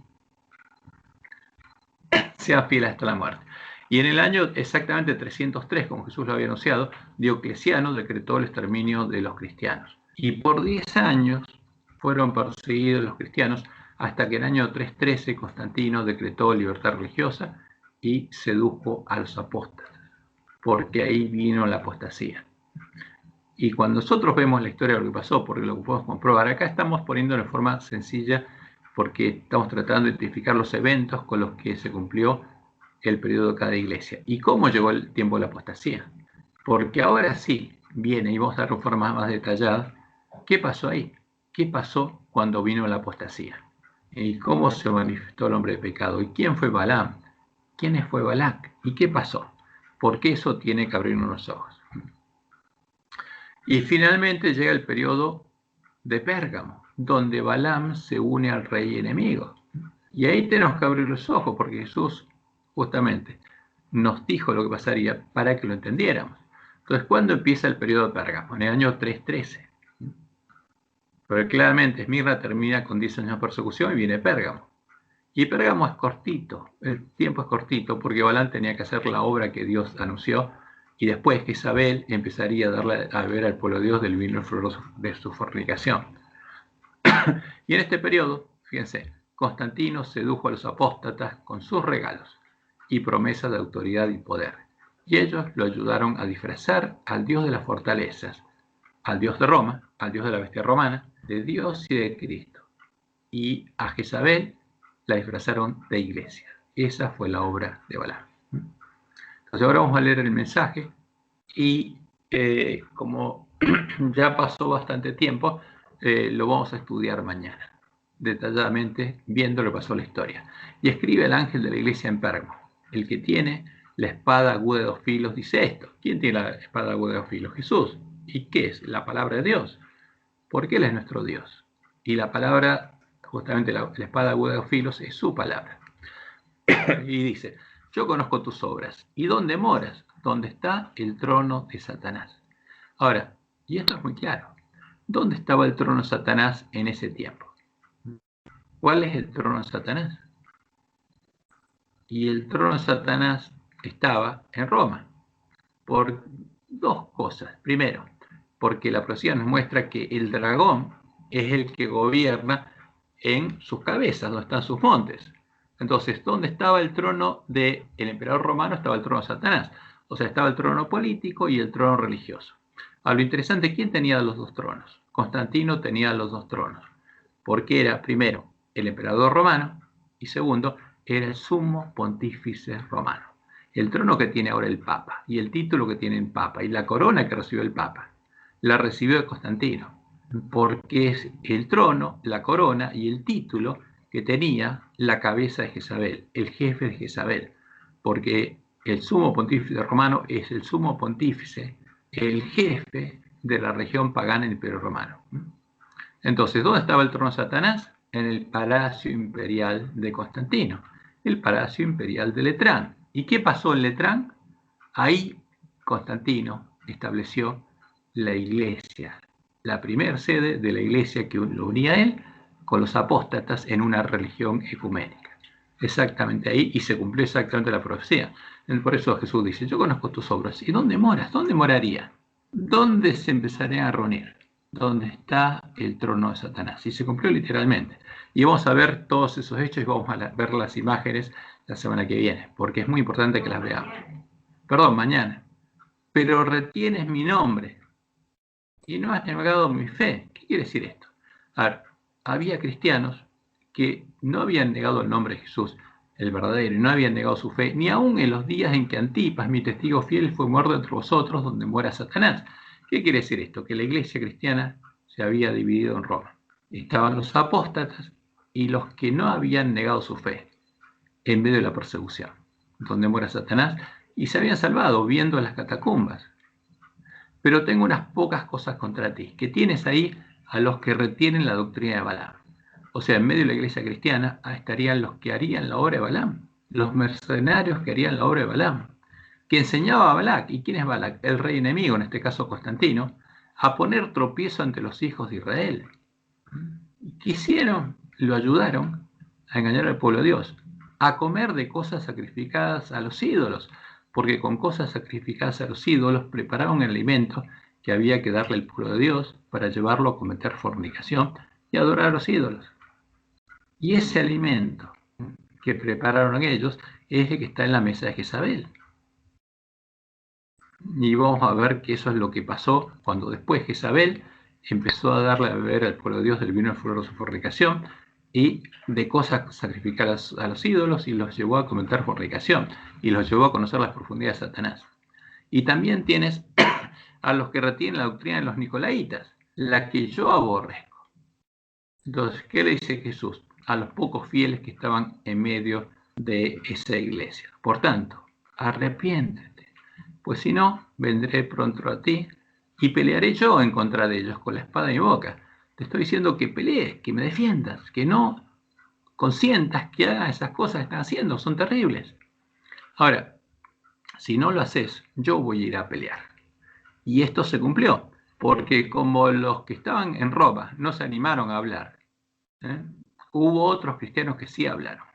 sea fiel hasta la muerte. Y en el año exactamente 303, como Jesús lo había anunciado, Diocleciano decretó el exterminio de los cristianos. Y por 10 años fueron perseguidos los cristianos hasta que en el año 313 Constantino decretó libertad religiosa y sedujo a los apóstatas, porque ahí vino la apostasía. Y cuando nosotros vemos la historia de lo que pasó, porque lo que podemos comprobar, acá estamos poniendo de forma sencilla, porque estamos tratando de identificar los eventos con los que se cumplió el periodo de cada iglesia. ¿Y cómo llegó el tiempo de la apostasía? Porque ahora sí viene, y vamos a dar una forma más detallada, ¿qué pasó ahí? ¿Qué pasó cuando vino la apostasía? ¿Y cómo se manifestó el hombre de pecado? ¿Y quién fue Balaam? ¿Quién fue Balac? ¿Y qué pasó? Porque eso tiene que abrirnos los ojos. Y finalmente llega el periodo de Pérgamo, donde Balaam se une al rey enemigo. Y ahí tenemos que abrir los ojos, porque Jesús justamente nos dijo lo que pasaría para que lo entendiéramos. Entonces, ¿cuándo empieza el periodo de Pérgamo? En el año 313. Pero claramente Esmirna termina con 10 años de persecución y viene Pérgamo. Y Pérgamo es cortito, el tiempo es cortito, porque Balaam tenía que hacer la obra que Dios anunció, y después que Isabel empezaría a darle a beber al pueblo de Dios del vino floroso de su fornicación. Y en este periodo, fíjense, Constantino sedujo a los apóstatas con sus regalos y promesas de autoridad y poder. Y ellos lo ayudaron a disfrazar al Dios de las fortalezas, al Dios de Roma, al Dios de la bestia romana, de Dios y de Cristo. Y a Jezabel la disfrazaron de iglesia. Esa fue la obra de Balaam. Entonces ahora vamos a leer el mensaje y como ya pasó bastante tiempo, lo vamos a estudiar mañana, detalladamente, viendo lo que pasó en la historia. Y escribe el ángel de la iglesia en Pérgamo: el que tiene la espada aguda de 2 filos dice esto. ¿Quién tiene la espada aguda de 2 filos? Jesús. ¿Y qué es? La palabra de Dios. Porque Él es nuestro Dios. Y la palabra, justamente la espada aguda de 2 filos, es su palabra. Y dice: yo conozco tus obras. ¿Y dónde moras? Donde está el trono de Satanás. Ahora, y esto es muy claro, ¿dónde estaba el trono de Satanás en ese tiempo? ¿Cuál es el trono de Satanás? Y el trono de Satanás estaba en Roma, por 2 cosas. Primero, porque la profecía nos muestra que el dragón es el que gobierna en sus cabezas, donde están sus montes. Entonces, ¿dónde estaba el trono del emperador romano? Estaba el trono de Satanás. O sea, estaba el trono político y el trono religioso. Ahora, lo interesante, ¿quién tenía los 2 tronos? Constantino tenía los 2 tronos, porque era, primero, el emperador romano, y segundo, era el sumo pontífice romano. El trono que tiene ahora el Papa, y el título que tiene el Papa, y la corona que recibió el Papa, la recibió de Constantino, porque es el trono, la corona y el título que tenía la cabeza de Jezabel, el jefe de Jezabel, porque el sumo pontífice romano es el sumo pontífice, el jefe de la región pagana del Imperio Romano. Entonces, ¿dónde estaba el trono de Satanás? En el palacio imperial de Constantino, el palacio imperial de Letrán. ¿Y qué pasó en Letrán? Ahí Constantino estableció la iglesia, la primera sede de la iglesia que lo unía a él con los apóstatas en una religión ecuménica. Exactamente ahí, y se cumplió exactamente la profecía. Por eso Jesús dice: yo conozco tus obras. ¿Y dónde moras? ¿Dónde moraría? ¿Dónde se empezarían a reunir? ¿Dónde está el trono de Satanás? Y se cumplió literalmente. Y vamos a ver todos esos hechos y vamos a ver las imágenes la semana que viene, porque es muy importante que las veamos. Perdón, mañana. Pero retienes mi nombre y no has negado mi fe. ¿Qué quiere decir esto? A ver, había cristianos que no habían negado el nombre de Jesús, el verdadero, y no habían negado su fe, ni aun en los días en que Antipas, mi testigo fiel, fue muerto entre vosotros, donde muera Satanás. ¿Qué quiere decir esto? Que la iglesia cristiana se había dividido en Roma. Estaban los apóstatas y los que no habían negado su fe en medio de la persecución. donde mora Satanás, y se habían salvado viendo las catacumbas. Pero tengo unas pocas cosas contra ti, que tienes ahí a los que retienen la doctrina de Balaam. O sea, en medio de la iglesia cristiana estarían los que harían la obra de Balaam, los mercenarios que harían la obra de Balaam, que enseñaba a Balac. ¿Y quién es Balac? El rey enemigo, en este caso Constantino, a poner tropiezo ante los hijos de Israel. ¿Qué hicieron? Lo ayudaron a engañar al pueblo de Dios, a comer de cosas sacrificadas a los ídolos, porque con cosas sacrificadas a los ídolos prepararon el alimento que había que darle al pueblo de Dios para llevarlo a cometer fornicación y adorar a los ídolos. Y ese alimento que prepararon ellos es el que está en la mesa de Jezabel. Y vamos a ver que eso es lo que pasó cuando después Jezabel empezó a darle a beber al pueblo de Dios del vino del furor de su fornicación y de cosas sacrificadas a los ídolos, y los llevó a cometer fornicación y los llevó a conocer las profundidades de Satanás. Y también tienes a los que retienen la doctrina de los nicolaitas, la que yo aborrezco. Entonces, ¿qué le dice Jesús a los pocos fieles que estaban en medio de esa iglesia? Por tanto, arrepiéntete, pues si no, vendré pronto a ti y pelearé yo en contra de ellos con la espada en mi boca. Te estoy diciendo que pelees, que me defiendas, que no consientas que hagas esas cosas que están haciendo, son terribles. Ahora, si no lo haces, yo voy a ir a pelear. Y esto se cumplió, porque como los que estaban en Roma no se animaron a hablar, hubo otros cristianos que sí hablaron.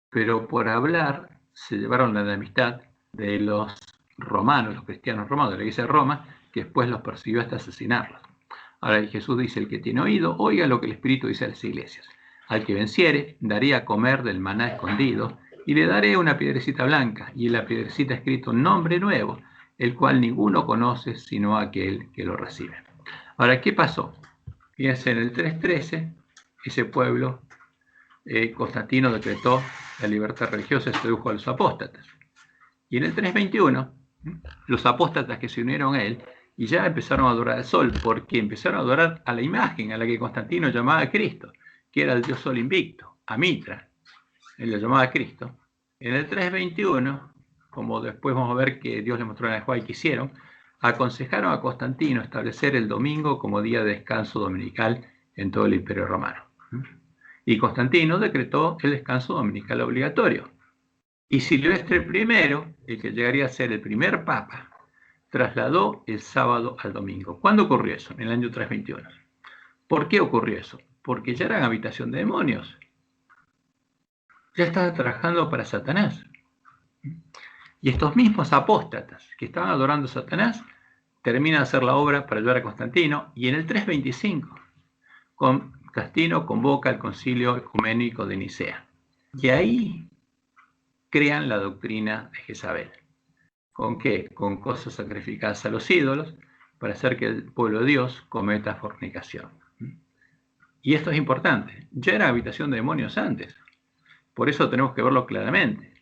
Pero por hablar se llevaron la enemistad de los romanos, los cristianos romanos de la iglesia de Roma, que después los persiguió hasta asesinarlos. Ahora Jesús dice: el que tiene oído, oiga lo que el Espíritu dice a las iglesias. Al que venciere, daré a comer del maná escondido, y le daré una piedrecita blanca, y en la piedrecita escrito un nombre nuevo, el cual ninguno conoce sino aquel que lo recibe. Ahora, ¿qué pasó? Fíjense, en el 313, ese pueblo, Constantino decretó la libertad religiosa y sedujo a los apóstatas. Y en el 321, los apóstatas que se unieron a él y ya empezaron a adorar al sol, porque empezaron a adorar a la imagen a la que Constantino llamaba a Cristo, que era el dios sol invicto, a Mitra, él lo llamaba a Cristo. En el 321, como después vamos a ver que Dios le mostró en el Juan que hicieron, aconsejaron a Constantino establecer el domingo como día de descanso dominical en todo el Imperio Romano. Y Constantino decretó el descanso dominical obligatorio. Y Silvestre I, el que llegaría a ser el primer papa, trasladó el sábado al domingo. ¿Cuándo ocurrió eso? En el año 321. ¿Por qué ocurrió eso? Porque ya eran habitación de demonios. Ya estaban trabajando para Satanás. Y estos mismos apóstatas que estaban adorando a Satanás terminan de hacer la obra para ayudar a Constantino, y en el 325 Constantino convoca al concilio ecuménico de Nicea. Y ahí crean la doctrina de Jezabel. ¿Con qué? Con cosas sacrificadas a los ídolos para hacer que el pueblo de Dios cometa fornicación. Y esto es importante. Ya era habitación de demonios antes. Por eso tenemos que verlo claramente.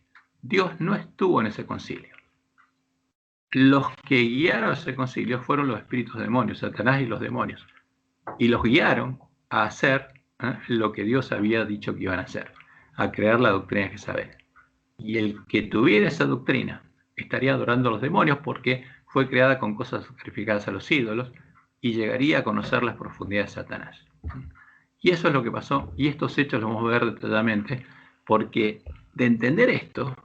Dios no estuvo en ese concilio. Los que guiaron ese concilio fueron los espíritus de demonios, Satanás y los demonios. Y los guiaron a hacer lo que Dios había dicho que iban a hacer, a crear la doctrina de Jezabel. Y el que tuviera esa doctrina estaría adorando a los demonios, porque fue creada con cosas sacrificadas a los ídolos, y llegaría a conocer las profundidades de Satanás. Y eso es lo que pasó, y estos hechos los vamos a ver detalladamente, porque de entender esto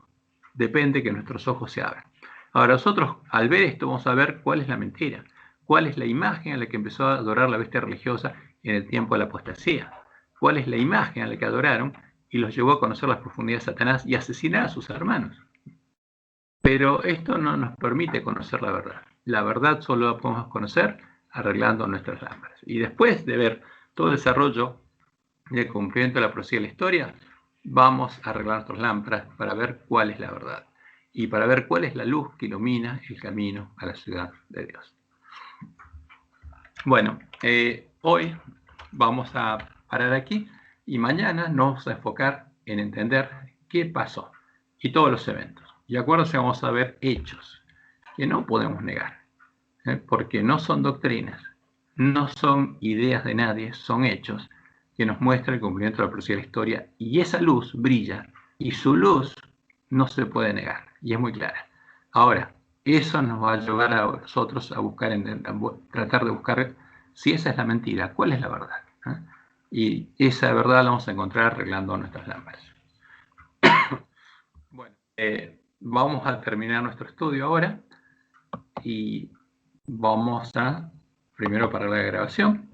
depende que nuestros ojos se abran. Ahora nosotros, al ver esto, vamos a ver cuál es la mentira, cuál es la imagen a la que empezó a adorar la bestia religiosa en el tiempo de la apostasía, cuál es la imagen a la que adoraron y los llevó a conocer las profundidades de Satanás y a asesinar a sus hermanos. Pero esto no nos permite conocer la verdad. La verdad solo la podemos conocer arreglando nuestras lámparas. Y después de ver todo el desarrollo del cumplimiento de la profecía de la historia, vamos a arreglar nuestras lámparas para ver cuál es la verdad y para ver cuál es la luz que ilumina el camino a la ciudad de Dios. Bueno, hoy vamos a parar aquí y mañana nos vamos a enfocar en entender qué pasó y todos los eventos. Y acuérdense, vamos a ver hechos que no podemos negar, porque no son doctrinas, no son ideas de nadie, son hechos que nos muestran el cumplimiento de la profecía de la historia, y esa luz brilla, y su luz no se puede negar, y es muy clara. Ahora, eso nos va a llevar a nosotros a buscar, tratar de buscar si esa es la mentira, cuál es la verdad. Y esa verdad la vamos a encontrar arreglando nuestras lámparas. Bueno, vamos a terminar nuestro estudio ahora y vamos a primero parar la grabación.